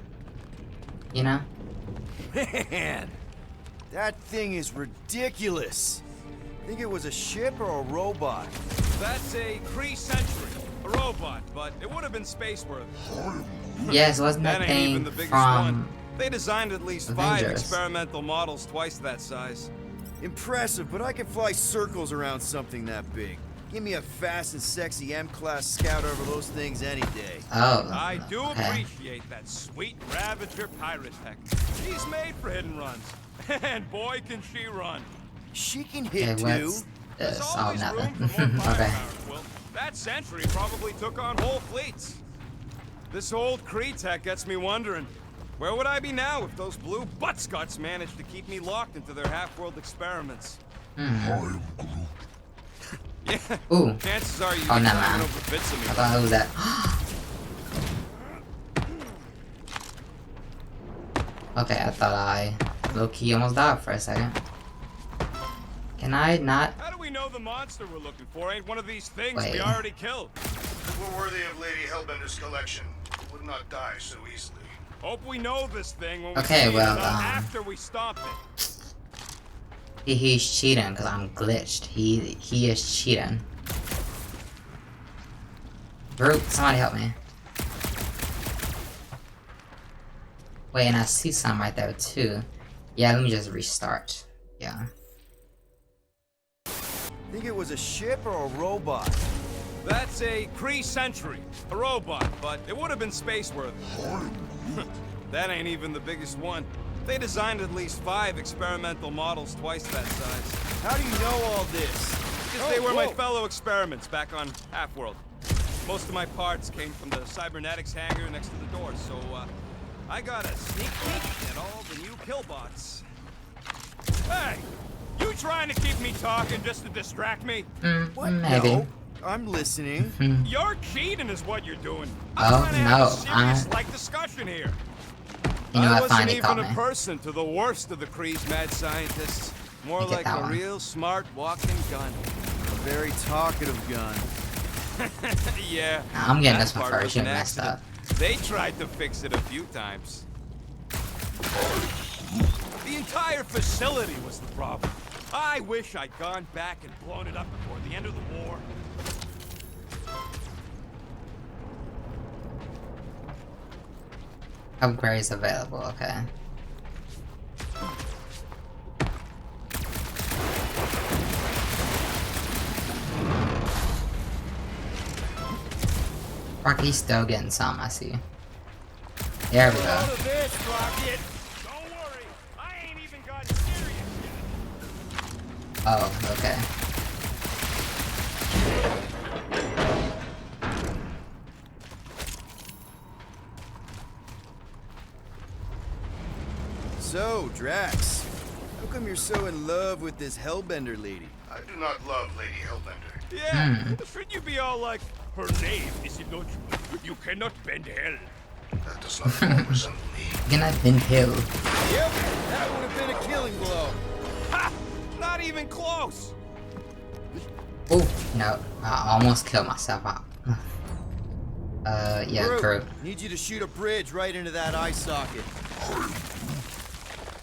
You know? Man, that thing is ridiculous. Think it was a ship or a robot? That's a Kree sentry, a robot, but it would have been space-worthy. Yes, wasn't That that ain't thing even the biggest from one. They designed at least 5 Avengers. experimental models twice that size. Impressive, but I can fly circles around something that big. Give me a fast and sexy M-class scout over those things any day. Oh. I do okay. appreciate that sweet Ravager pirate tech. She's made for hidden runs. And boy, can she run. She can Okay, hit too. what's There's this? Oh, always room nothing. for more Okay. firepower, Quill. That sentry probably took on whole fleets. This old Kree tech gets me wondering, where would I be now if those blue buttscuts managed to keep me locked into their half-world experiments? Yeah. Ooh. Chances are you Oh, be never climbing mind. over bits of me. I thought it was that. Okay, I thought I low-key almost died for a second. Can I not? How do we know the monster we're looking for ain't one of these things Wait. we already killed? We're worthy of Lady Hellbender's collection. Would not die so easily. Hope we know this thing when we Okay, see well, it, not after we stomp it. He's cheating because I'm glitched. He is cheating. Groot, somebody help me. Wait, and I see some right there too. Yeah, let me just restart. Yeah. Think it was a ship or a robot? That's a Kree Sentry, a robot, but it would have been space-worthy. That ain't even the biggest one. They designed at least 5 experimental models twice that size. How do you know all this? Because they were my fellow experiments back on Half-World. Most of my parts came from the cybernetics hangar next to the door, so I got a sneak peek at all the new killbots. Hey! You trying to keep me talking just to distract me? What? Maybe. No, I'm listening. You're cheating is what you're doing. Oh, I'm trying to have a no, serious like discussion here. You know I what? wasn't Finally caught even me. a person to the worst of the Kree's mad scientists. More Look at like that a one. real smart walking gun. A very talkative gun. Yeah. Nah, I'm getting that this one part first. was You an messed accident. up. They tried to fix it a few times. The entire facility was the problem. I wish I'd gone back and blown it up before the end of the war. Upgrades available. Okay. Rocky's still getting some, I see. There we go. Out of this, Rocket! Don't worry, I ain't even gotten serious yet. Oh, okay. So, Drax, how come you're so in love with this Hellbender lady? I do not love Lady Hellbender. Yeah, shouldn't you be all like, her name is not, you cannot bend hell. That does not fall resemble me. Gonna been hill. Yep, that would have been a killing blow. Ha! Not even close! Oh no! I almost killed myself. Yeah, Groot. Need you to shoot a bridge right into that eye socket.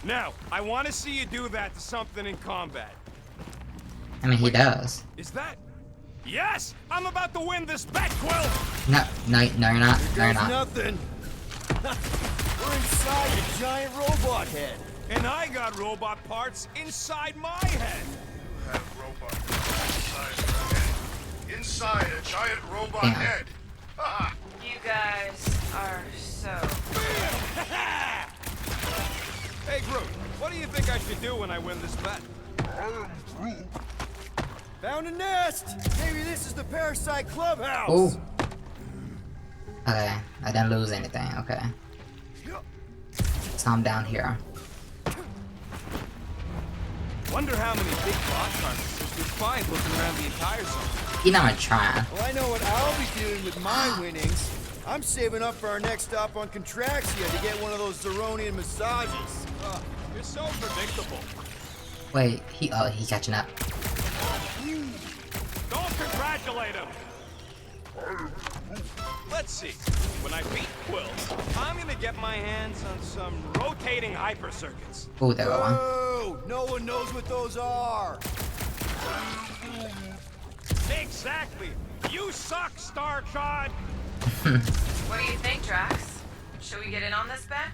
Now, I want to see you do that to something in combat. I mean, he does. Is that? Yes! I'm about to win this bet, Quill! No, no, no, you're not. No, you're There's not. nothing. We're inside a giant robot head. And I got robot parts inside my head. You have robot inside your head. Inside a giant robot Damn. head. Ha! You guys are so... Hey, Groot, what do you think I should do when I win this bet? Found a nest. Maybe this is the parasite clubhouse. Oh. Okay, I didn't lose anything. Okay. So I'm down here. Wonder how many big bot carcasses we'd find looking around the entire zone. You're not trying. Well, I know what I'll be doing with my winnings. I'm saving up for our next stop on Contraxia to get one of those Zeronian massages. You're so predictable. Wait, he catching up. Don't congratulate him. Let's see. When I beat Quill, I'm gonna get my hands on some rotating hyper circuits. Oh, there we go one. Oh, no one knows what those are. Exactly. You suck, Starshot. What do you think, Drax? Should we get in on this bet?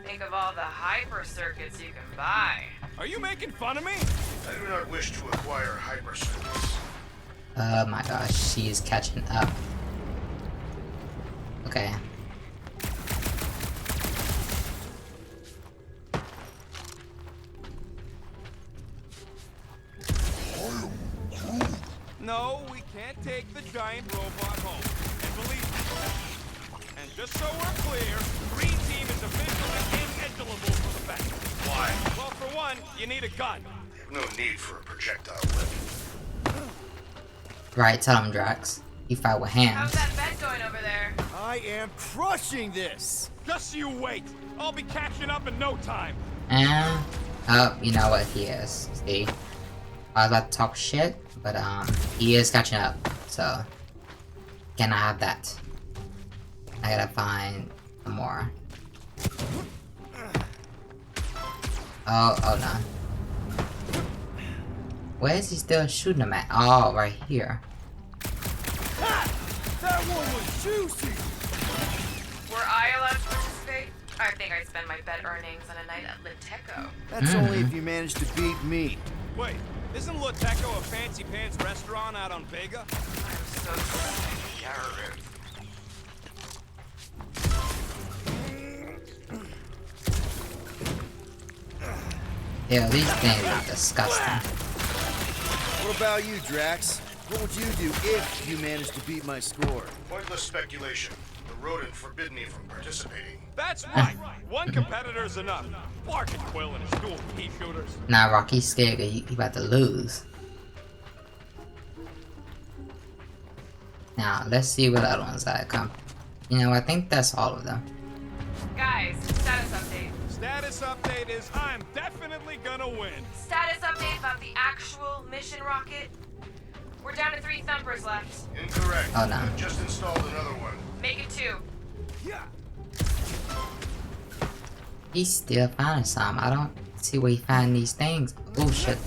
Think of all the hyper circuits you can buy. Are you making fun of me? I do not wish to acquire hypersurface. Oh my gosh, she's catching up. Okay. No, we can't take the giant robot home. And believe me. And just so we're clear, Green Team is officially ineligible for the bet. Why? Well, for one, you need a gun. I have no need for a projectile weapon. Right, tell him, Drax. You fight with hands. How's that bed going over there? I am crushing this! Just you wait. I'll be catching up in no time. And oh, you know what he is. See, I was about to talk shit, but he is catching up. So can I have that? I gotta find some more. Oh no. Where is he still shooting him at? Oh, right here. Ha! That one was juicy! Were I allowed to participate? I think I'd spend my bed earnings on a night at Liteco. That's only if you manage to beat me. Wait, isn't Liteco a fancy pants restaurant out on Vega? I'm so sorry. Yeah, these things are disgusting. What about you, Drax? What would you do if you managed to beat my score? Pointless speculation. The rodent forbid me from participating. That's right. One competitor's enough. Clark and Quill and his dual pea shooters. Now Rocky's scared that he about to lose. Now let's see what other ones I come. You know, I think that's all of them. Guys, status update. Status update is I'm definitely gonna win. Status update about the actual mission rocket. We're down to 3 thumpers left. Incorrect. Oh no. I've just installed another one. Make it 2. Yeah. He's still finding some. I don't see where he find these things. Oh shit.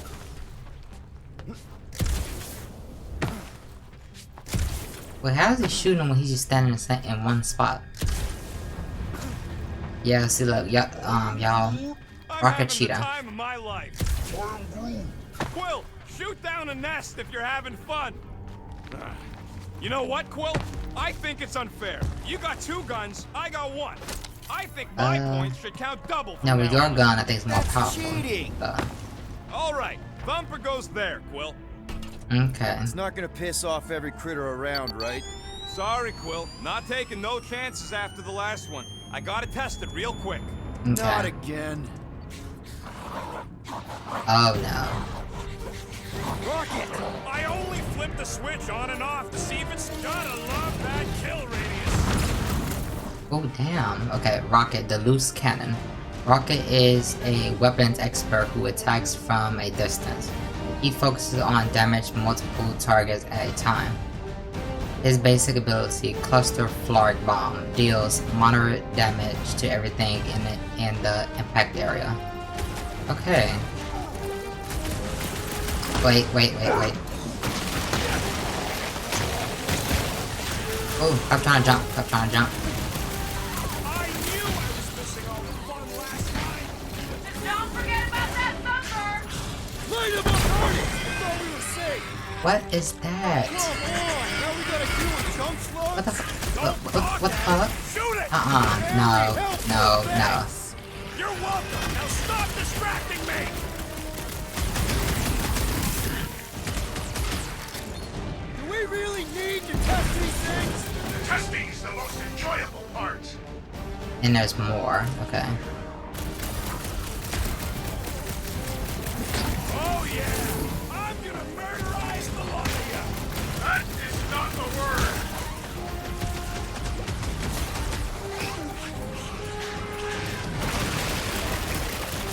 Well, how is he shooting him when he's just standing in one spot? Yeah, see, look, yeah, y'all. Rocket cheetah. Time of my life. Quill, shoot down a nest if you're having fun. You know what, Quill? I think it's unfair. You got 2 guns, I got 1. I think my points should count double. No, with your gun, I think it's more That's powerful. cheating. All right, thumper goes there, Quill. Okay. It's not gonna piss off every critter around, right? Sorry, Quill. Not taking no chances after the last one. I gotta test it real quick. Not Okay. again. Oh no. Rocket! I only flipped the switch on and off to see if it's gotta love that kill radius. Oh damn. Okay, Rocket, the loose cannon. Rocket is a weapons expert who attacks from a distance. He focuses on damage multiple targets at a time. His basic ability, Cluster Flarg Bomb, deals moderate damage to everything in the impact area. Okay. Wait. Oh, I'm trying to jump. I knew I was missing all the fun last time. Just don't forget about that thumper! Light him up, Hardy! I thought we were safe! What is that? Come on! Now we gotta do a jump slug? What the fuck? What the fuck? Shoot it! No. You're welcome. Now stop distracting me. Do we really need to test these things? Testing's the most enjoyable part. And there's more. Okay. Oh yeah. I'm gonna murderize the lot of you. That is not the word.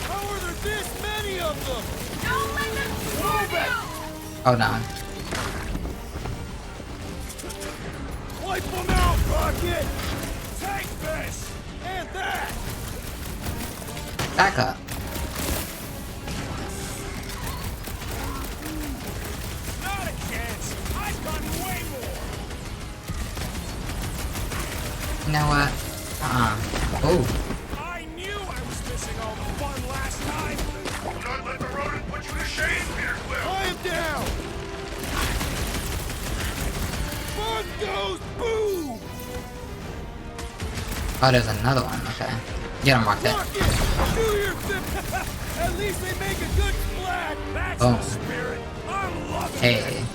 How are there this many of them? Don't let them swarm you! Hold on. Wipe them out, Rocket! Take this. And that! Back up. Not a chance. I've got way more. You know what? Oh. I knew I was missing all the fun last time. Do not let the rodent put you to shame, Peter Quill. I am down! Fun goes boom! Oh, there's another one. Okay. Get him, Rocket. Rocket! Do your thing! At least they make a good splat! That's Oh. the spirit. I'm loving it. Hey.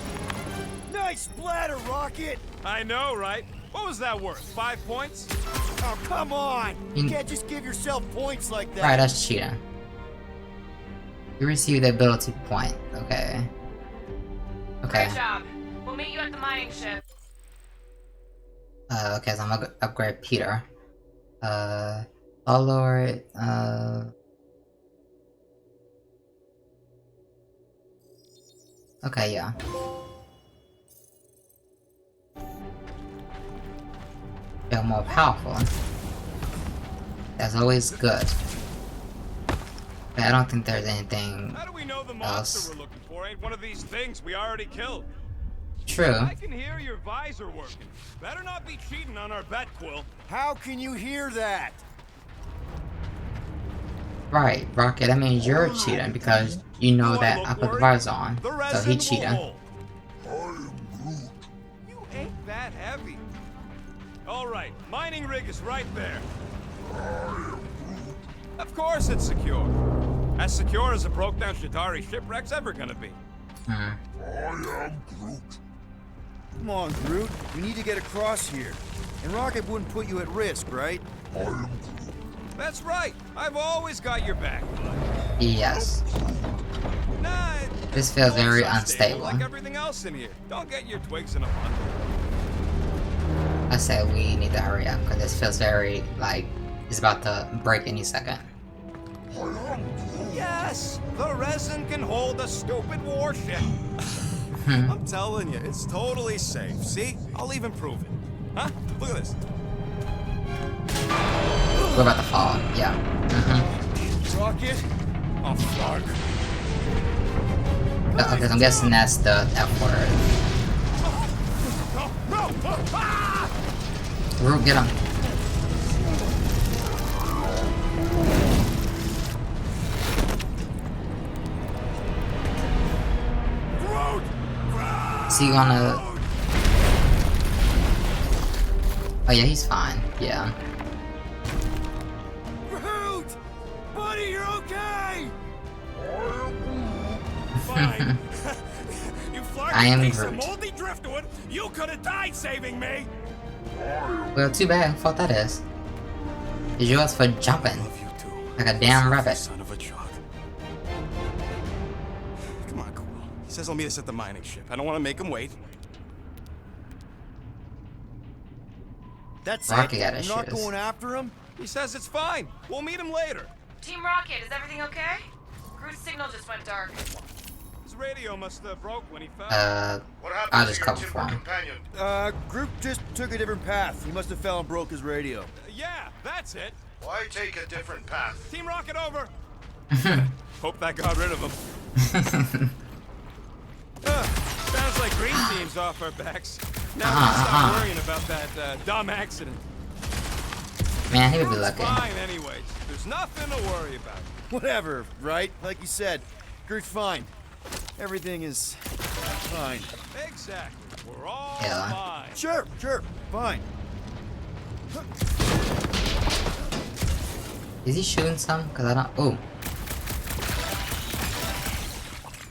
Nice splatter, Rocket! I know, right? What was that worth? 5 points? Oh, come on! You You- can't just give yourself points like that. Right, that's cheating. You receive the ability point. Okay. Okay. Great job. We'll meet you at the mining ship. Okay, so I'm gonna upgrade Peter. Lord, okay, yeah. Feel more powerful. That's always good. But I don't think there's anything How do we know the else. monster we're looking for ain't one of these things we already killed? True. I can hear your visor working. Better not be cheating on our bet, Quill. How can you hear that? Right, Rocket, that means you're cheating because you know that I put the visor on. The So resin he will cheating. hold. You ain't that heavy. All right, mining rig is right there. Of course it's secure. As secure as a broke-down Shatari shipwreck's ever gonna be. Hmm. Come on, Groot. We need to get across here. And Rocket wouldn't put you at risk, right? That's right. I've always got your back. Yes. Nah, This feels very it's unstable. like everything else in here. Don't get your twigs in a bun. I say we need to hurry up because this feels very like it's about to break any second. Yes, the resin can hold a stupid warship. I'm telling you, it's totally safe. See? I'll even prove it. Huh? Look at this. We're about to fall. Yeah. Rocket? Oh, fuck. Okay, so I'm guessing that's the F word. No! Ah! Groot, get him. Groot! So you wanna... Oh yeah, he's fine. Yeah. Groot! Buddy, you're okay! Fine. You flarky I am piece of Groot. moldy driftwood. You could have died saving me. Well, too bad. What that is. It's yours for jumping. Like a damn rabbit. Son of a jog. Come on, Quill. He says he'll meet us at the mining ship. I don't want to make him wait. That's Rocket it? got his You're not shoes. going after him? He says it's fine. We'll meet him later. Team Rocket, is everything okay? Groot's signal just went dark. His radio must have broke when he fell. What happened I'll to just your cover timber for him. companion? Groot just took a different path. He must have fell and broke his radio. Yeah, that's it. Why take a different path? Team Rocket over. Hope that got rid of him. Sounds like green team's off our backs. Now we can stop worrying about that dumb accident. Man, he would be It's lucky. fine anyways. There's nothing to worry about. Whatever, right? Like you said, Groot's fine. Everything is fine. Exactly. We're all Yeah. fine. Sure, fine. Is he shooting some? Cause I don't. Oh,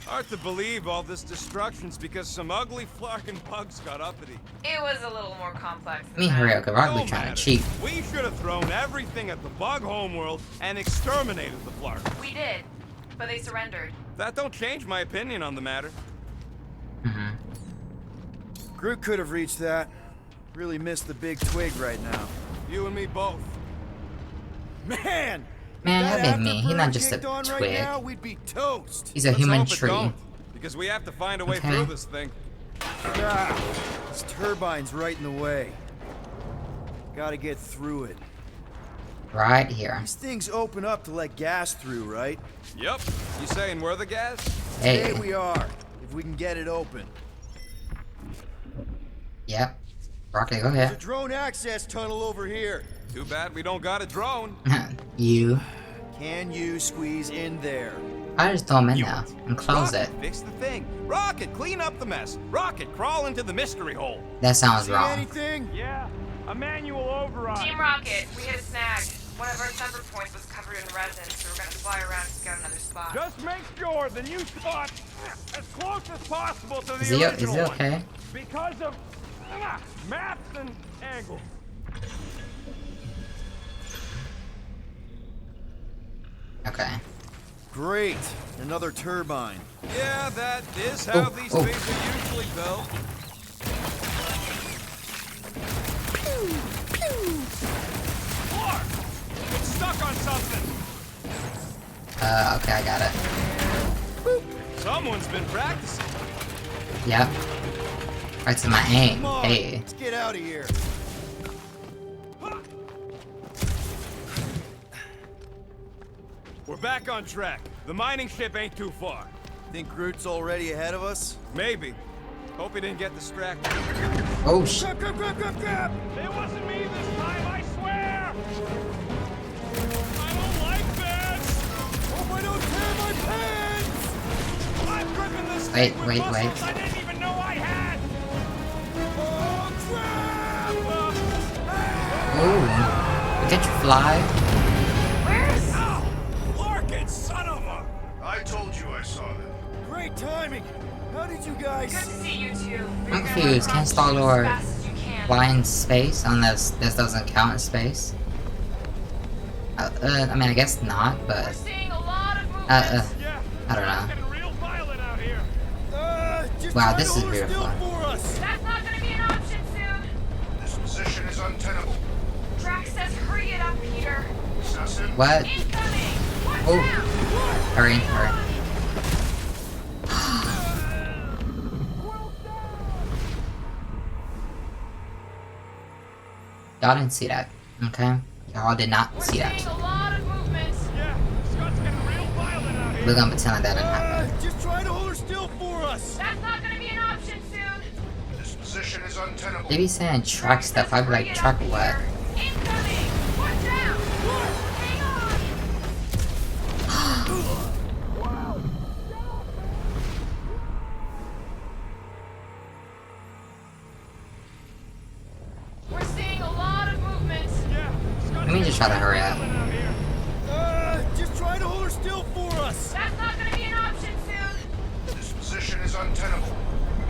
Hard to believe all this destruction's because some ugly flarkin' bugs got uppity. It was a little more complex let than me that. hurry up. Cause Rocket No be trying matter. to cheat. We should have thrown everything at the bug homeworld and exterminated the flark. We did, but they surrendered. That don't change my opinion on the matter. Groot could have reached that. Really missed the big twig right now. You and me both. Man! Man, that that made me. He's not afterburner just a kicked on right twig. now, we'd be toast. He's a Let's human hope it tree. don't, because we have to find a way Okay. through this thing. Ah, this turbine's right in the way. Gotta get through it. Right here. These things open up to let gas through, right? Yep. You saying we're the gas? Hey. Here we are, if we can get it open. Yep. Rocket, go There's a ahead. drone access tunnel over here. Too bad we don't got a drone. You. Can you squeeze in there? I just throw him in there and close Rocket, it. fix the thing. Rocket, clean up the mess. Rocket, crawl into the mystery hole. That sounds See wrong. anything? Yeah, a manual override. Team Rocket, we hit a snag. One of our sensor points was covered in resin, so we're gonna fly around to scout another spot. Just make sure the new spot as close as possible to the Is he original one. okay? Because of maps and angles. Okay. Great. Another turbine. Yeah, that is how Oh, these oh. things are usually built. Okay, I got it. Someone's been practicing. Yep. Right to my aim. Come on, Hey. let's get out of here. We're back on track. The mining ship ain't too far. Think Groot's already ahead of us? Maybe. Hope he didn't get distracted. Oh shit. Grab! It wasn't me this time, I swear! I don't like this! Hope I don't tear my pants! I'm gripping this Wait, thing with wait, muscles wait. I didn't even know I had! Oh, crap! Ooh. Did you fly? Where's... Ow! Larkin, son of a... I told you I saw them. Great timing! How did you guys... Good to see you two. I'm confused. Can't Star-Lord As fast as you can. fly in space unless this doesn't count in space? I mean, I guess not, We're but seeing a lot of movement. Yeah, I don't know. getting real violent out here. just Wow, try this to is hold her beautiful. still for us! That's not gonna be an option soon. This position is untenable. Drax says hurry it up, Peter. Assassin. what? Incoming! Watch Oh. out! Hurry, Hang hurry. on. Y'all didn't see that, okay? Y'all did not We're see seeing that. a lot of movement. Yeah, Scott's getting real violent out here. We're gonna pretend like that didn't happen. Just try to hold her still for us! That's not gonna be an option soon. This position is untenable. They be saying track stuff, I'd be like, track what? Incoming! Watch out! Hang on! We're seeing a lot of movement. Yeah, Scott's Let me just try to hurry up. violent out here. Just try to hold her still for us! That's not gonna be an option soon. This position is untenable.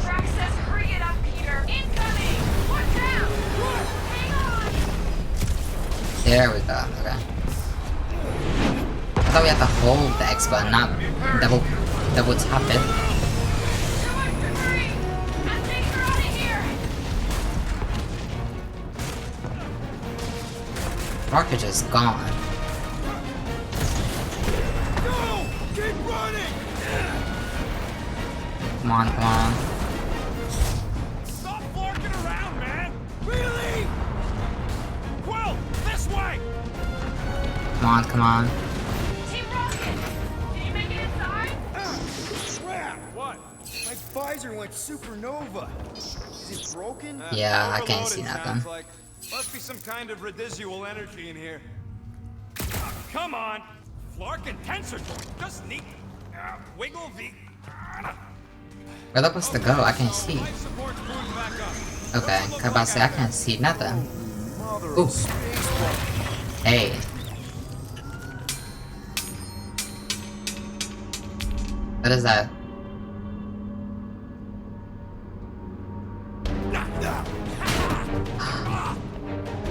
Drax says hurry it up, Peter. Incoming! Watch out! Hang on! There we go, okay. I thought we had to hold the X button, not double tap it. Your wife's hurry! I'm taking her out of here! Rocket just gone. Go! Keep running! Come on, come on. Stop forking around, man! Really? Quill, this way! Come on, come on. Team Rocket! Did you make it inside? Crap! What? My visor went supernova. Is it broken? Yeah, I can't Overloaded, see sounds nothing. like. Must be some kind of residual energy in here. Come on! Flark and tensor joint. Just neat. Wiggle the... Where that supposed to go? I can't see. Life support's booting back up. Okay, I'm about to say I can't see nothing. Mother Ooh. of space. Hey. What is that?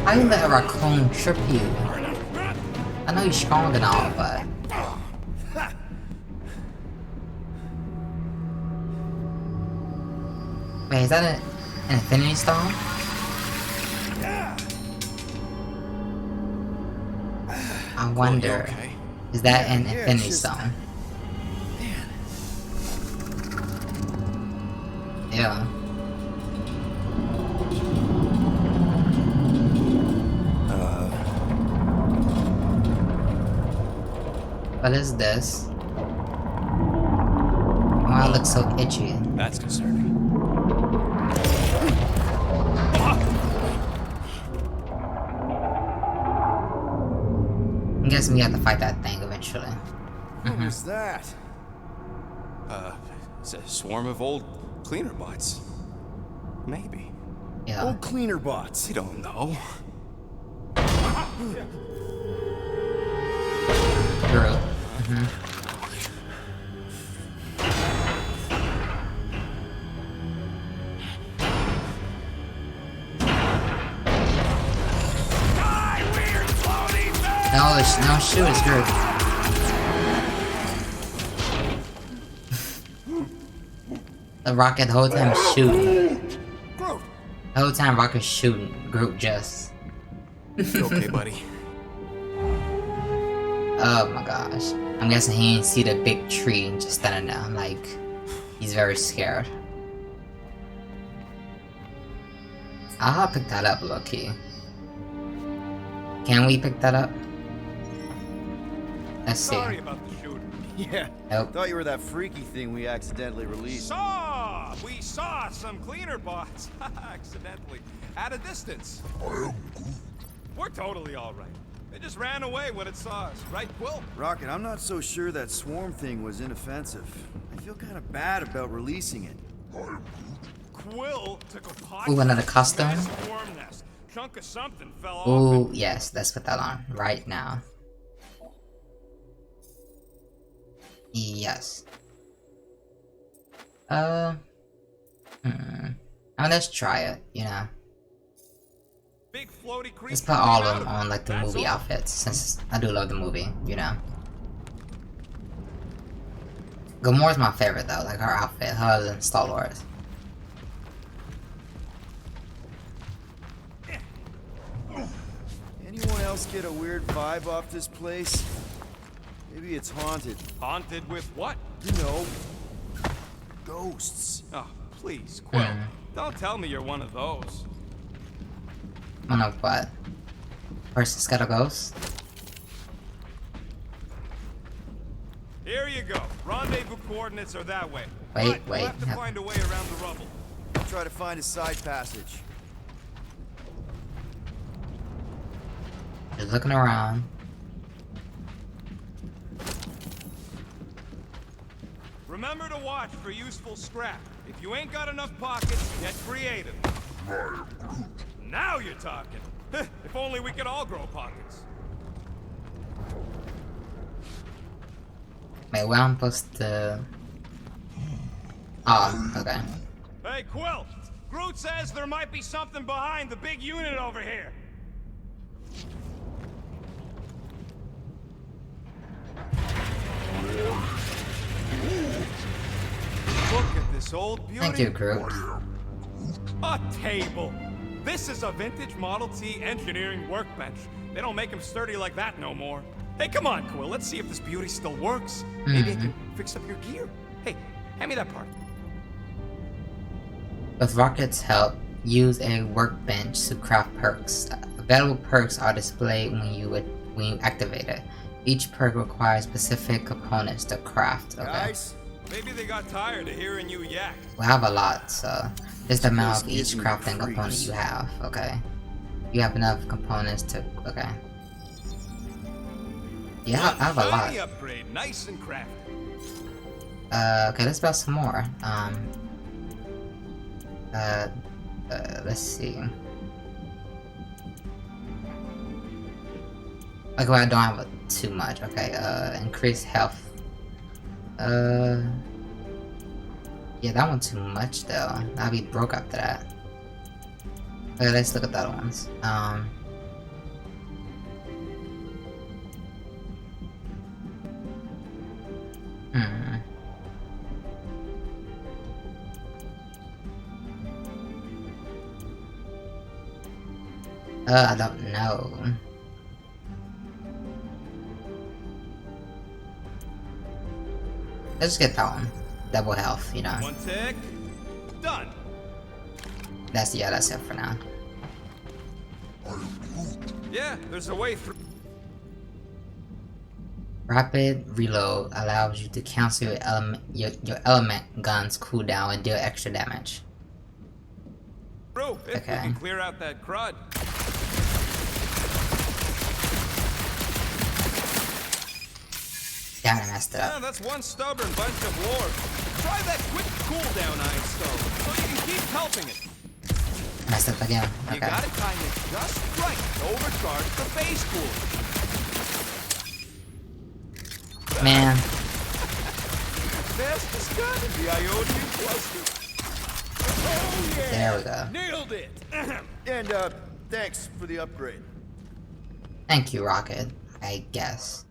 How you let a raccoon trip you? I know you're strong and all, but... Wait, is that an infinity stone? I wonder, okay? is that an Yeah, infinity it's just- stone? Yeah. What is this? Why it looks so itchy? That's concerning. I'm guessing we have to fight that thing eventually. What was that? It's a swarm of old cleaner bots. Maybe. Yeah. Old cleaner bots. We don't know. Groot. No, shoot, it's Groot. The rocket the whole time shooting. Groot! The whole time rocket's shooting. Groot just. You okay, buddy? Oh my gosh. I'm guessing he didn't see the big tree just standing there. Like, he's very scared. I'll pick that up, low-key. Can we pick that up? Let's see. Sorry about the shooting. Yeah. Nope. Thought you were that freaky thing we accidentally released. We saw some cleaner bots accidentally at a distance. We're totally all right. They just ran away when it saw us, right, Quill? Rocket, I'm not so sure that swarm thing was inoffensive. I feel kind of bad about releasing it. Quill took a pot. Ooh, another custom. Massive worm nest. Chunk of something fell off. Ooh, yes, let's put that on right now. Yes. I mean, let's try it, you know. Big floaty creature. Let's put all of them on, like, the movie outfits, since I do love the movie, you know. Gamora's my favorite, though, like, her outfit, hers and Star-Lord. Anyone else get a weird vibe off this place? Maybe it's haunted. Haunted with what? You know, ghosts. Oh, please, Quill. Don't tell me you're one of those. One of what? Person's got a ghost? Here you go. Rendezvous coordinates are that way. Wait, But we'll wait. have to find a way around the rubble. I'll try to find a side passage. Just looking around. Remember to watch for useful scrap. If you ain't got enough pockets, get creative. Now you're talking. If only we could all grow pockets. Wait, where I'm supposed to... Oh, okay. Hey, Quill! Groot says there might be something behind the big unit over here. Look at this old beauty. Thank you, Groot. A table. This is a vintage Model T engineering workbench. They don't make them sturdy like that no more. Hey, come on, Quill. Let's see if this beauty still works. Maybe I can fix up your gear. Hey, hand me that part. With Rocket's help, use a workbench to craft perks. Available perks are displayed when you activate it. Each perk requires specific components to craft. Okay. Guys, Maybe they got tired of hearing you yak. We have a lot, so just the amount of This each gives me crafting the component creeps. you have. Okay. You have enough components to. Okay. Yeah, I have a lot. Shiny upgrade, nice and crafty. Okay, let's build some more. Let's see. Okay, well, I don't have too much. Okay, increase health. Yeah, that one too much though. I'll be broke after that. Okay, let's look at the other ones. I don't know. Let's get that one. Double health, you know. One tick. Done. That's it for now. Yeah, there's a way through. Rapid reload allows you to cancel your element gun's cooldown and deal extra damage. If we Okay. can clear out that crud. Damn, I messed it Yeah, up. that's one stubborn bunch of lore. Try that quick cooldown iron stone, so you can keep helping it. Messed up again. You Okay. gotta time it just right to overcharge the base cooler. Man, Fastest gun in the Ionian cluster. Oh yeah! there we go. Nailed it! and thanks for the upgrade. Thank you, Rocket. I guess.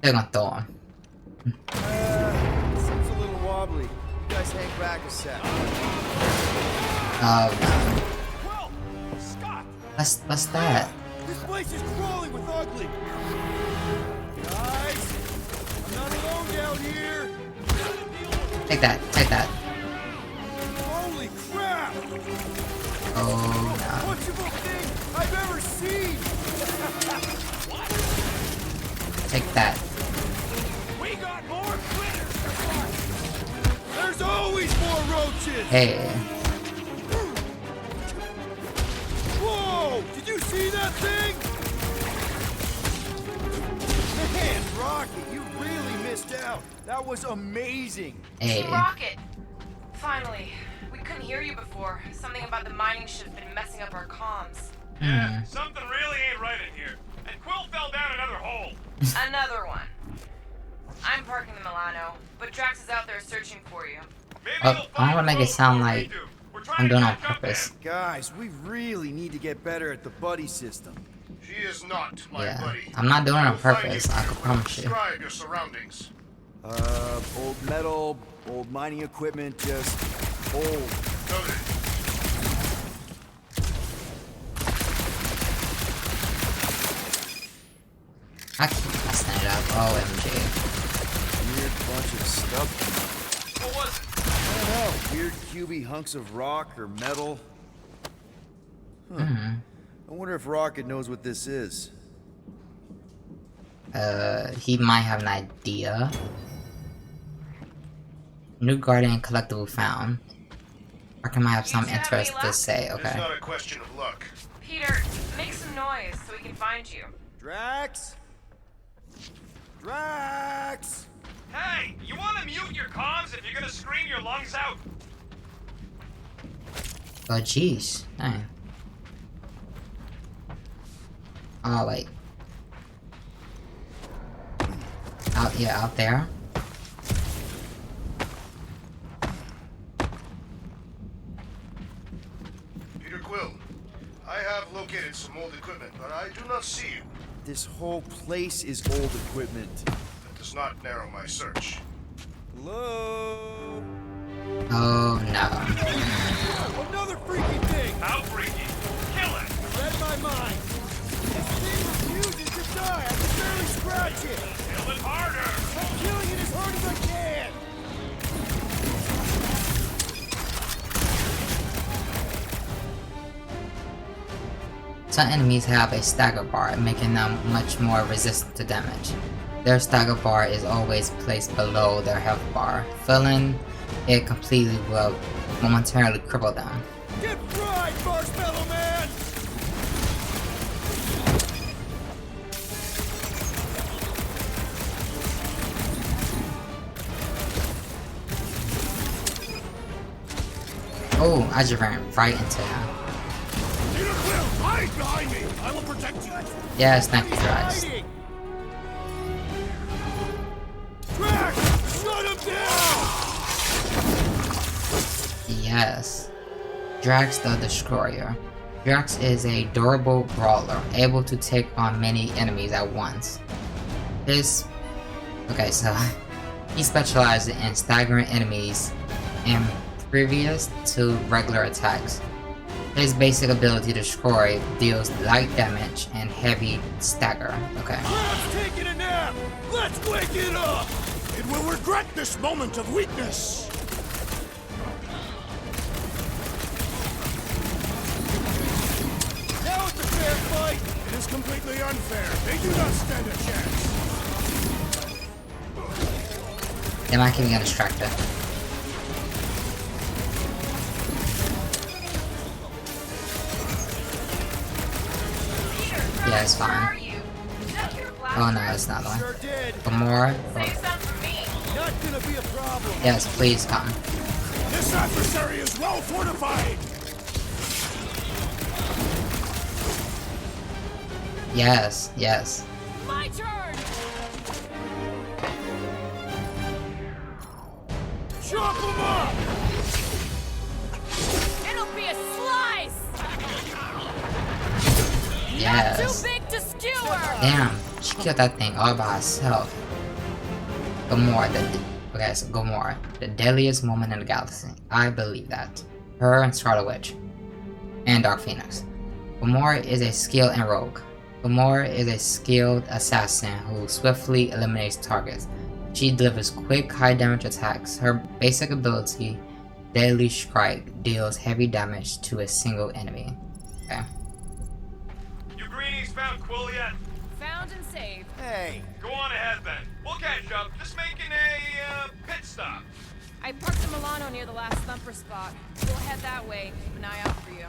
They're gonna throw him. Seems a little wobbly. You guys hang back a sec. Oh no. Well, Scott! What's that? This place is crawling with ugly. out here! Take that, take that. Holy crap! Oh no. Punchable thing I've ever seen! Take that. We got more critters! There's always more roaches! Hey. Whoa! Did you see that thing? Man, Rocket, you really missed out. That was amazing. Hey. Rocket! Finally. We couldn't hear you before. Something about the mining ship has been messing up our comms. Yeah, something really ain't right in here. And Quill fell down another hole. Another one. I'm parking the Milano, but Drax is out there searching for you. Maybe Oh, you'll I don't find wanna make it Quill sound before we like do. We're trying I'm to doing it on catch up purpose. Guys, we really need to get better at the buddy system. She is not my Yeah. buddy. I'm not doing it I on will find purpose, you. I can promise you. Describe your surroundings. Old metal, old mining equipment, just old. Noted. I keep messing it up. OMG. Weird bunch of stuff. What was it? I don't know. Weird cubey hunks of rock or metal. Huh. I wonder if Rocket knows what this is. He might have an idea. New Guardian collectible found. Rocket might have some You two have interest any to luck? say, It's okay. not a question of luck. Peter, make some noise so we can find you. Drax? Drax! Hey, you want to mute your comms if you're gonna scream your lungs out? Oh jeez. Dang. Oh wait. Out there. Peter Quill, I have located some old equipment, but I do not see you. This whole place is old equipment. That does not narrow my search. Hello? Oh no. Another freaking thing! How freaky. Kill it. Read my mind. This thing refuses to die. I can barely scratch it. Kill it harder. I'm killing it as hard as I can. Some enemies have a stagger bar, making them much more resistant to damage. Their stagger bar is always placed below their health bar. Filling it completely will momentarily cripple them. Get fried, Marshmallow Man! Oh, I just ran right into him. Peter Quill, hide behind me! I will protect you! Yes, thank you, Drax. Hiding! Drax! Shut him down! Yes. Drax the Destroyer. Drax is a durable brawler, able to take on many enemies at once. He specializes in staggering enemies impervious to regular attacks. His basic ability to destroy deals light damage and heavy stagger. Okay. Crab's taking a nap! Let's wake it up! It will regret this moment of weakness! Now it's a fair fight! It is completely unfair. They do not stand a chance. They might keep me distracted. Yeah, it's Where are fine. you? Check your blast Oh no, rifle. it's not one. Sure did. Gamora? Save some for me. Not gonna be a problem. Yes, please come. This adversary is well fortified! Yes, yes. My turn! Chop him up! It'll be a slice! Yes. Too big to skewer! Damn, she killed that thing all by herself. Gamora, Gamora, the deadliest woman in the galaxy. I believe that. Her and Scarlet Witch. And Dark Phoenix. Gamora is a skilled and rogue. Gamora is a skilled assassin who swiftly eliminates targets. She delivers quick, high damage attacks. Her basic ability, Deadly Strike, deals heavy damage to a single enemy. Okay. You greenies found Quill yet? Found and saved. Hey, Go on ahead then. We'll catch up. Just making a pit stop. I parked the Milano near the last thumper spot. We'll head that way. Keep an eye out for you.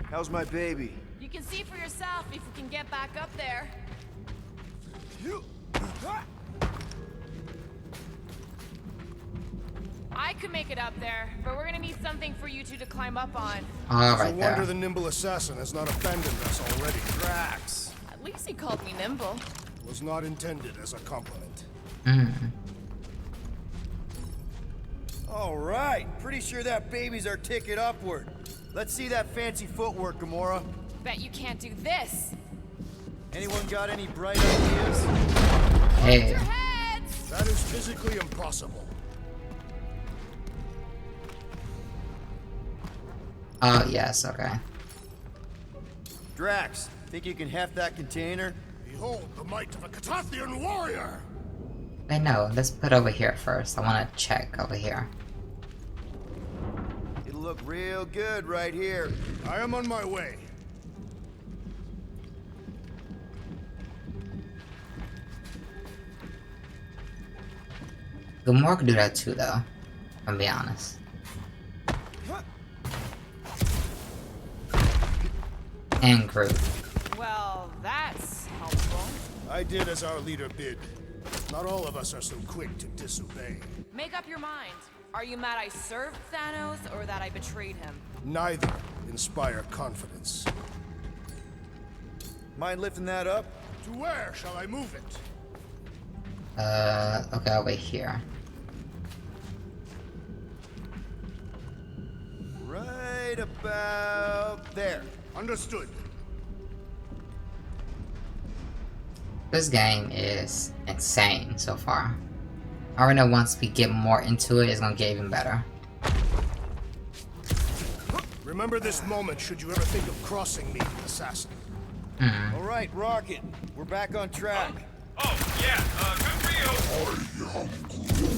how's my baby? You can see for yourself if we can get back up there. I could make it up there, but we're gonna need something for you two to climb up on. Oh, It's a right wonder there. the nimble assassin has not abandoned us already. Drax. At least he called me nimble. Was not intended as a compliment. All right, pretty sure that baby's our ticket upward. Let's see that fancy footwork, Gamora. Bet you can't do this. Anyone got any bright ideas? Hey. Your heads! That is physically impossible. Oh, yes, okay. Drax, think you can heft that container? Behold the might of a Catathian warrior! Wait, no, let's put over here first. I want to check over here. It'll look real good right here. I am on my way. Gamora could do that too, though. I'm be honest. And Groot. Well, that's helpful. I did as our leader bid. Not all of us are so quick to disobey. Make up your mind. Are you mad I served Thanos or that I betrayed him? Neither inspire confidence. Mind lifting that up? To where shall I move it? Okay, over here. Right about there. Understood. This game is insane so far. I already know once we get more into it, it's gonna get even better. Remember this moment should you ever think of crossing me, assassin. All right, Rocket. We're back on track. Oh, yeah, good for you.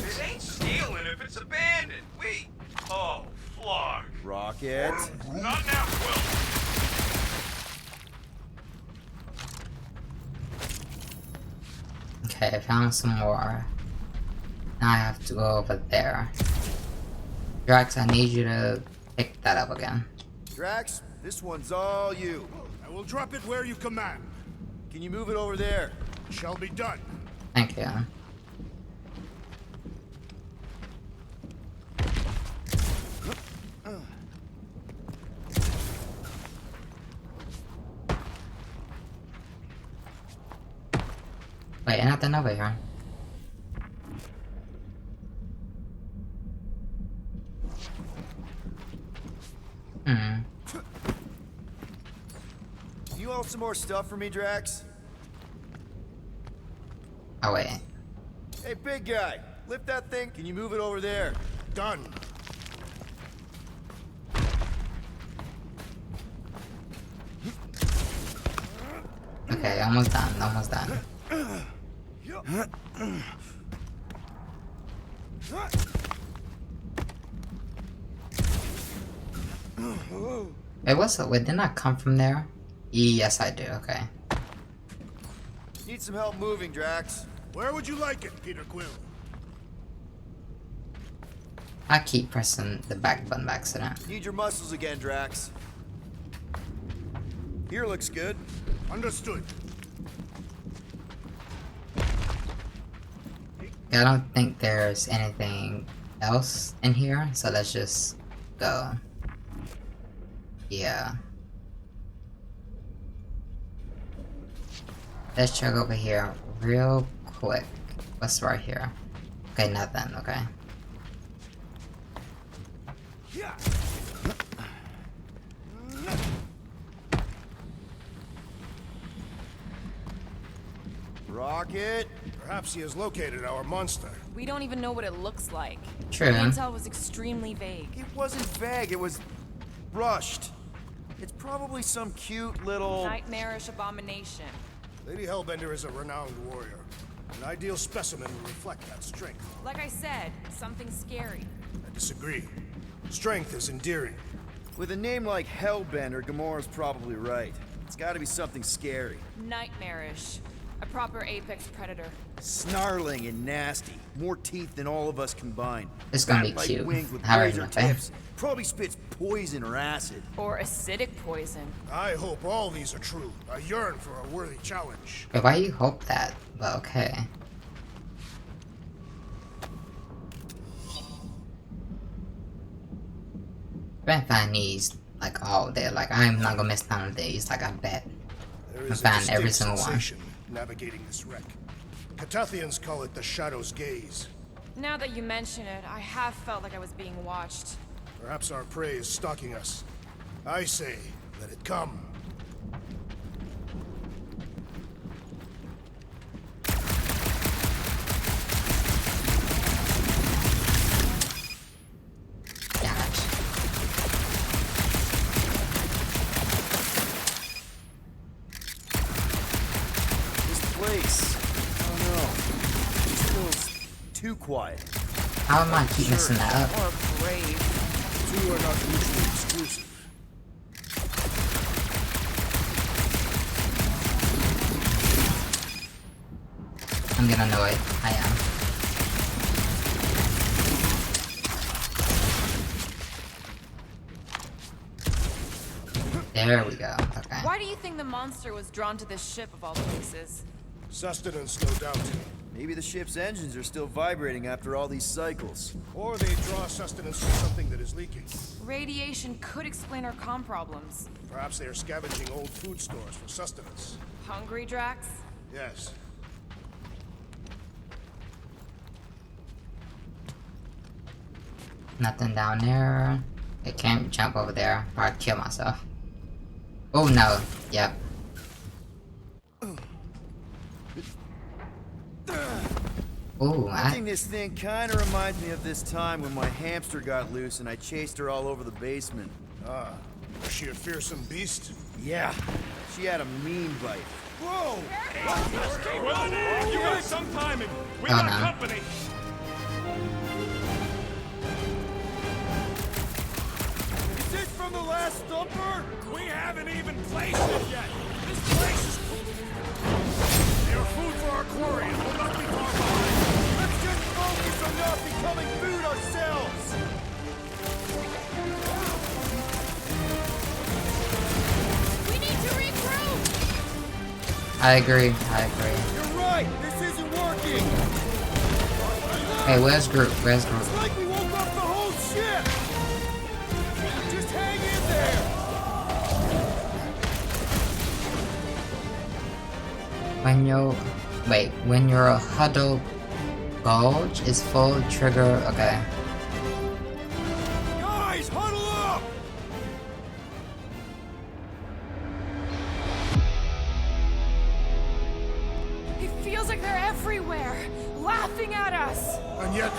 It ain't stealing if it's abandoned. Oh, Flark. Rocket. Not now, Quill. Okay, I found some more. Now I have to go over there. Drax, I need you to pick that up again. Drax, this one's all you. I will drop it where you command. Can you move it over there? Shall be done. Thank you. Wait, nothing over here. You want some more stuff for me, Drax? Oh, wait. Hey, big guy, lift that thing. Can you move it over there? Done. Okay, almost done, almost done. Wait, what's up? Wait, didn't I come from there? Yes, I do, okay. Need some help moving, Drax. Where would you like it, Peter Quill? I keep pressing the back button by accident. Need your muscles again, Drax. Here looks good. Understood. I don't think there's anything else in here, so let's just go. Yeah. Let's check over here real quick. What's right here? Okay, nothing, okay. Rocket. Perhaps he has located our monster. We don't even know what it looks like. True. The intel was extremely vague. It wasn't vague, it was rushed. It's probably some cute little... Nightmarish abomination. Lady Hellbender is a renowned warrior. An ideal specimen will reflect that strength. Like I said, something scary. I disagree. Strength is endearing. With a name like Hellbender, Gamora's probably right. It's gotta be something scary. Nightmarish. A proper apex predator. Snarling and nasty. More teeth than all of us combined. It's gonna be Bat-like cute. wings with How are you razor gonna play? tips. Probably spits poison or acid. Or acidic poison. I hope all these are true. I yearn for a worthy challenge. Okay, why you hope that? But okay. I've been finding these like all day. Like I'm not gonna miss none of these. Like I bet. There I'm is a finding every distinct single one. sensation navigating this wreck. Catathians call it the Shadow's Gaze. Now that you mention it, I have felt like I was being watched. Perhaps our prey is stalking us. I say, let it come. Damn it. This place, I don't know. It feels too quiet. How am I keep messing that up? Or brave. Two are not mutually exclusive. I'm getting annoyed. I am. There we go. Okay. Why do you think the monster was drawn to this ship of all places? Sustenance, no doubt. Maybe the ship's engines are still vibrating after all these cycles. Or they draw sustenance from something that is leaking. Radiation could explain our comm problems. Perhaps they are scavenging old food stores for sustenance. Hungry, Drax? Yes. Nothing down there. I can't jump over there or I'd kill myself. Oh no. Yep. Ooh, I think this thing kinda reminds me of this time when my hamster got loose and I chased her all over the basement. Ah, was she a fearsome beast? Yeah, she had a mean bite. Whoa! Well, you got some timing. We Oh, got no. company. Is this from the last stumper? We haven't even placed it yet. This place is... They are food for our quarry and will not be far behind. Let's just focus on not becoming food ourselves! We need to regroup! I agree. I agree. You're right, this isn't working! Hey, where's Groot? Where's It's Groot? like we woke up the whole ship! Just hang in there! When your Huddle Gulch is full, trigger. Okay. Guys, huddle up! It feels like they're everywhere, laughing at us! And yet,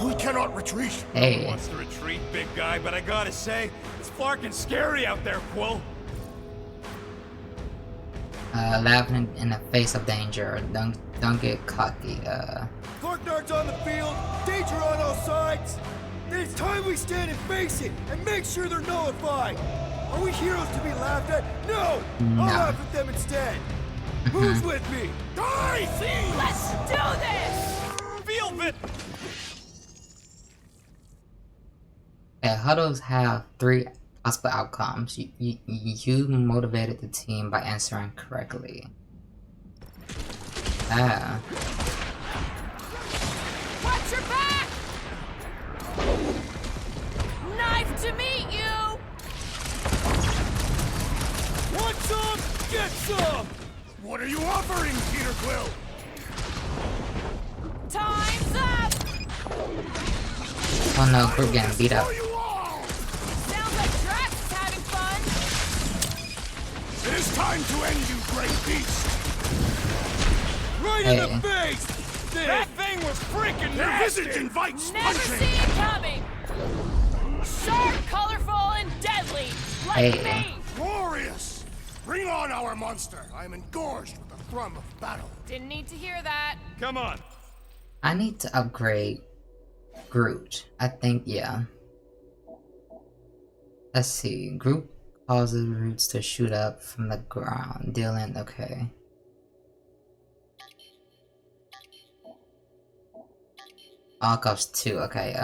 we cannot retreat. Hey. Wants to retreat, big guy, but I gotta say, it's fucking scary out there, Quill. Laughing in the face of danger. Don't get cocky. Clarknard's on the field, danger on all sides! Then it's time we stand and face it, and make sure they're nullified! Are we heroes to be laughed at? No! No. I'll laugh at them instead! Who's with me? Die, thieves! Let's do this! Feel it! Okay, huddles have 3 possible outcomes. You motivated the team by answering correctly. Ah. Watch your back! Knife to meet you! Want some? Get some! What are you offering, Peter Quill? Time's up! Oh no, Groot getting beat up. For you all! Sounds like Drax is having fun! It is time to end you, great beast! Right Hey. in the face! That thing was freaking Their nasty! visage invites Never punching! see it coming! Sharp, colorful, and deadly! Like Hey. me! Glorious! Bring on our monster! I am engorged with the thrum of battle. Didn't need to hear that. Come on. I need to upgrade Groot. I think, yeah. Let's see. Groot causes roots to shoot up from the ground, dealing. Okay. All costs 2. Okay.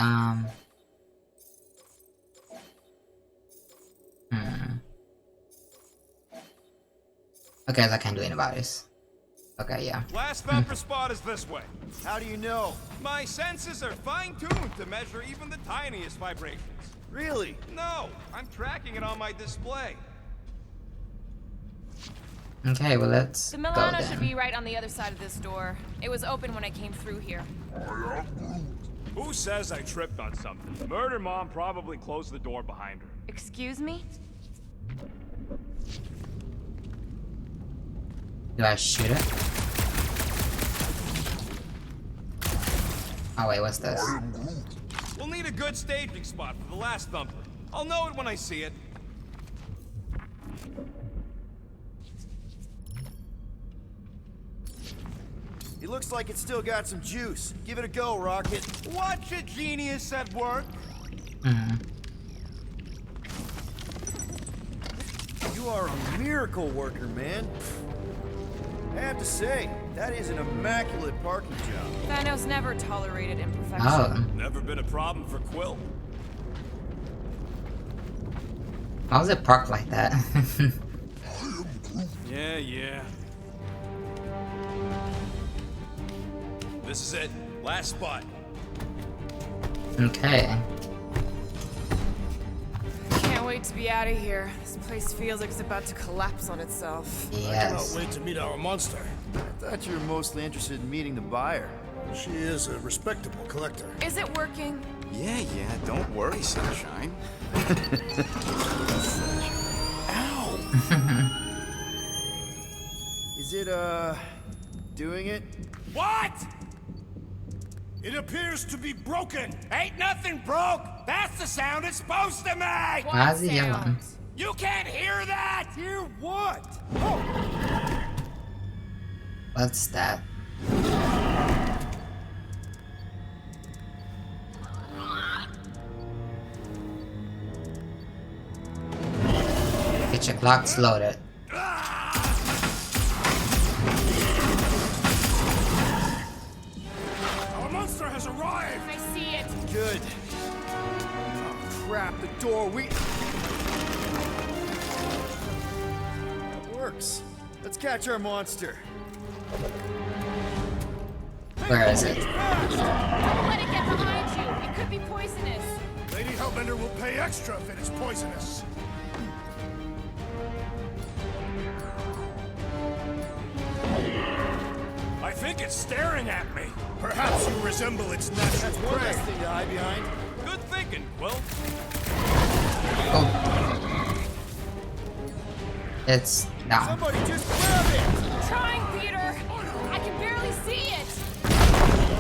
Okay, I can't do anything about this. Okay, yeah. Last thumper spot is this way. How do you know? My senses are fine-tuned to measure even the tiniest vibrations. Really? No, I'm tracking it on my display. Okay, well let's The go Milano then. should be right on the other side of this door. It was open when I came through here. Who says I tripped on something? Murder Mom probably closed the door behind her. Excuse me? Do I shoot it? Oh wait, what's this? We'll need a good staging spot for the last thumper. I'll know it when I see it. It looks like it's still got some juice. Give it a go, Rocket. Watch a genius at work. You are a miracle worker, man. I have to say, that is an immaculate parking job. Thanos never tolerated imperfection. Oh, Never been a problem for Quill. how was it parked like that? Yeah. This is it. Last spot. Okay. Can't wait to be out of here. This place feels like it's about to collapse on itself. I Yes. cannot wait to meet our monster. I thought you were mostly interested in meeting the buyer. She is a respectable collector. Is it working? Yeah, don't worry, Sunshine. Ow! Is it, doing it? What? It appears to be broken. Ain't nothing broke. That's the sound it's supposed to make. Why is he yelling? sound? You can't hear that. Hear what? What's that? Get your clocks loaded. Our monster has arrived. I see it. Good. Oh, crap, the door, That works. Let's catch our monster. Where is it? Don't let it get behind you. It could be poisonous. Lady Hellbender will pay extra if it is poisonous. I think it's staring at me. Perhaps you resemble its natural That's one prey. less thing to hide behind. Good thinking, Quill. Oh. It's down. Somebody just grab it! Trying, Peter. I can barely see it.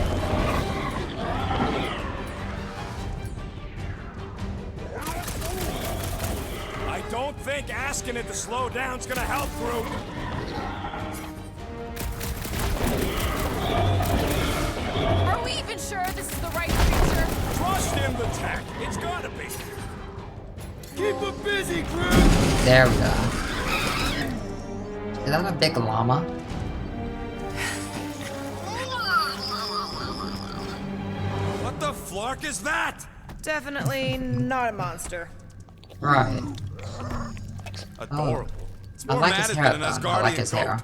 I don't think asking it to slow down's gonna help, Groot. Are we even sure this is the right creature? Trust in the tech. It's gotta be. Keep it busy, Groot! There we go. Is that a big llama? What the flark is that? Definitely not a monster. Right. Adorable. It's I more like his matted hair than an though. I like Asgardian his coat. hair.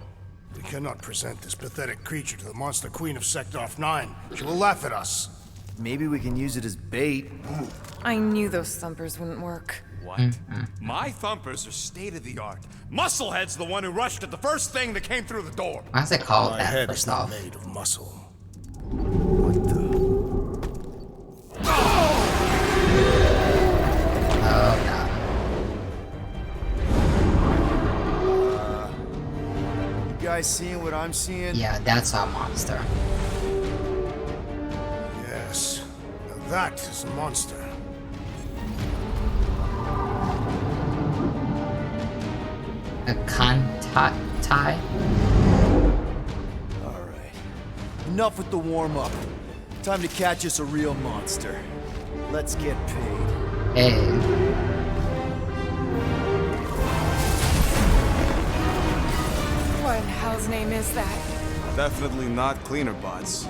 We cannot present this pathetic creature to the monster queen of Sector 9. She will laugh at us. Maybe we can use it as bait. I knew those thumpers wouldn't work. What? My thumpers are state-of-the-art. Musclehead's the one who rushed at the first thing that came through the door. Why is it called My that head first is not off? made of muscle. What the? Oh god. You guys seeing what I'm seeing? Yeah, that's our monster. Yes. Now that is a monster. A contact tie? enough with the warm-up. Time to catch us a real monster. Let's get paid. Hey. What in hell's name is that? Definitely not cleaner bots.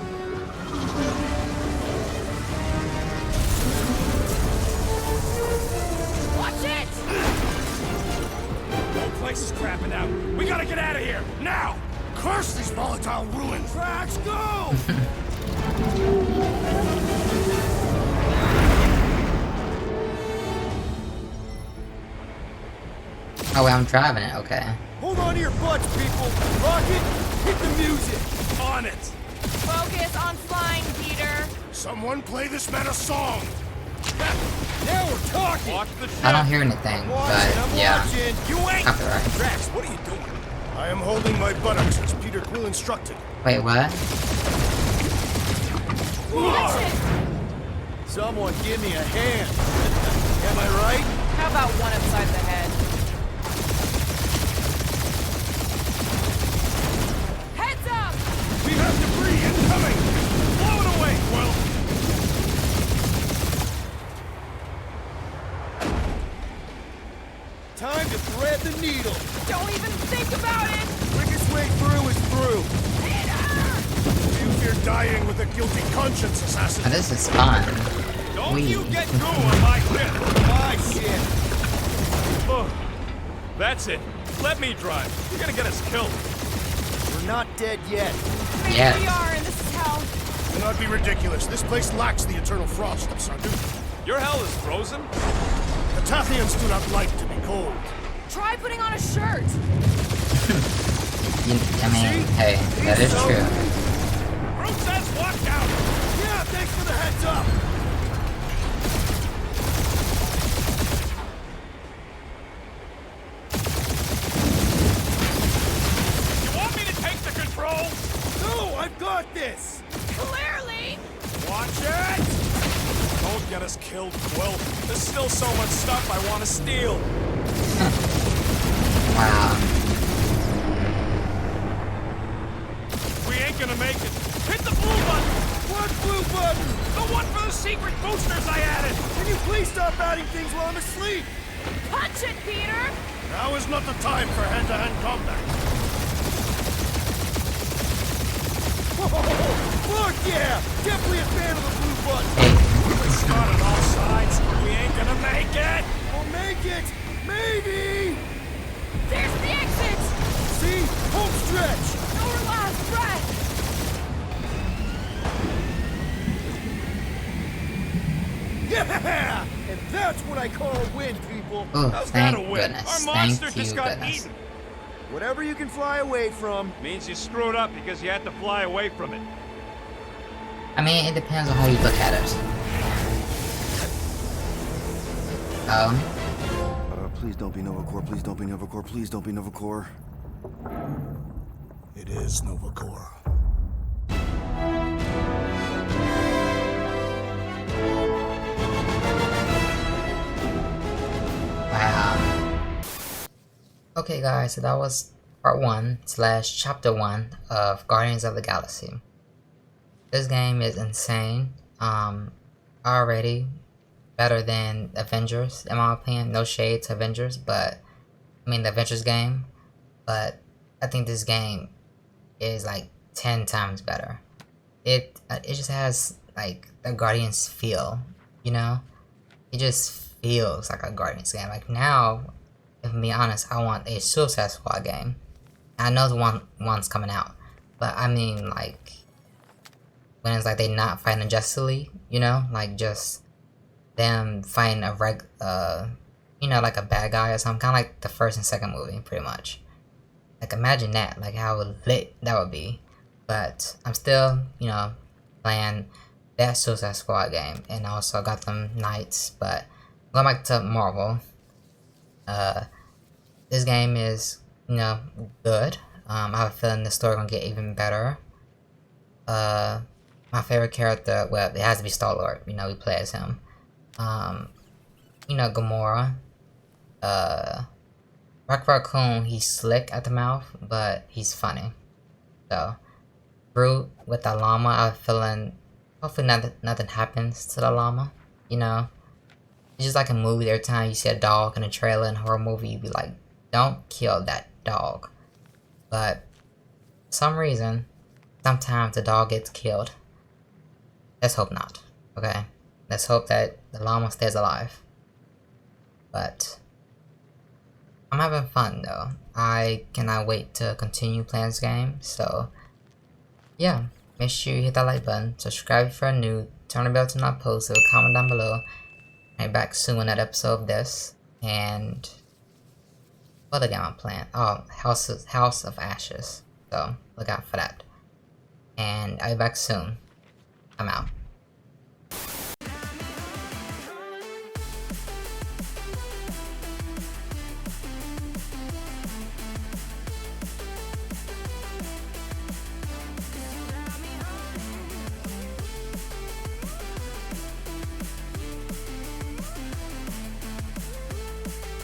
Watch it! Whole place is crapping out. We gotta get out of here, now! Curse these volatile ruins! Drax, go! Oh, wait, I'm driving it. Okay. Hold on to your butts, people! Rocket, hit the music! On it! Focus on flying, Peter. Someone play this man a song! Now we're talking! Watch the ship! I don't hear anything, but yeah. You ain't! Copyright. Drax, what are you doing? I am holding my buttocks as Peter Quill instructed. Wait, what? Watch it! Someone give me a hand. Am I right? How about one upside the head? Heads up! We have debris incoming! Blow it away, Quill! Time to thread the needle. Don't even think about it! Quickest way through is through. Peter! Do you fear dying with a guilty conscience, assassin? Oh, this is fun. Don't you get goo on my ship! My shit. Oh, that's it. Let me drive. You're gonna get us killed. We're not dead yet. Maybe Yes. we are, and this is hell. Do not be ridiculous. This place lacks the eternal frost of Sarduth. Your hell is frozen? The Tathians do not like to be cold. Try putting on a shirt. I mean, hey, that is true. Groot says watch out! Yeah, thanks for the heads up. You want me to take the controls? No, I've got this. Clearly! Watch it! Don't get us killed, Quill. There's still so much stuff I want to steal. Wow. We ain't gonna make it. Hit the blue button! What blue button? The one for the secret boosters I added! Can you please stop adding things while I'm asleep? Punch it, Peter! Now is not the time for hand-to-hand combat. Whoa, fuck yeah! Definitely a fan of the blue button. We're shot on all sides. We ain't gonna make it! We'll make it! Maybe! There's the exit! See? Home stretch! Our last breath! Yeah! And that's what I call a win, people. Oh, How's that thank a win? goodness. Our monster Thank you, just got goodness. eaten. Whatever you can fly away from. Means you screwed up because you had to fly away from it. I mean, it depends on how you look at it. Please don't be Novacore, please don't be Novacore, please don't be Novacore. It is Novacore. Wow. Okay, guys, so that was part 1 / chapter 1 of Guardians of the Galaxy. This game is insane. Already better than Avengers, in my opinion. No shade to Avengers, but I mean the Avengers game. But I think this game is like 10 times better. It just has like the Guardians feel, you know? It just feels like a Guardians game. Like now, if I'm being honest, I want a Suicide Squad game. I know the one's coming out, but I mean like when it's like they not fighting Justice League, you know, like just them fighting a you know, like a bad guy or something, kind of like the first and second movie, pretty much. Like imagine that, like how lit that would be. But I'm still, you know, playing that Suicide Squad game, and also got them Knights. But going back to Marvel, this game is, you know, good. I have a feeling the story gonna get even better. My favorite character, well, it has to be Star-Lord. You know, we play as him. You know, Gamora. Raccoon, he's slick at the mouth, but he's funny. So, Groot with the llama, I'm feeling hopefully nothing happens to the llama. You know, it's just like a movie. Every time you see a dog in a trailer in a horror movie, you be like, don't kill that dog. But for some reason, sometimes the dog gets killed. Let's hope not. Okay, let's hope that the llama stays alive. But I'm having fun though. I cannot wait to continue playing this game. So yeah, make sure you hit that like button, subscribe if you're new, turn the bell to not post, leave a comment down below. I'll be back soon with another episode of this. And what other game I'm playing? Oh, House of Ashes. So look out for that. And I'll be back soon. I'm out.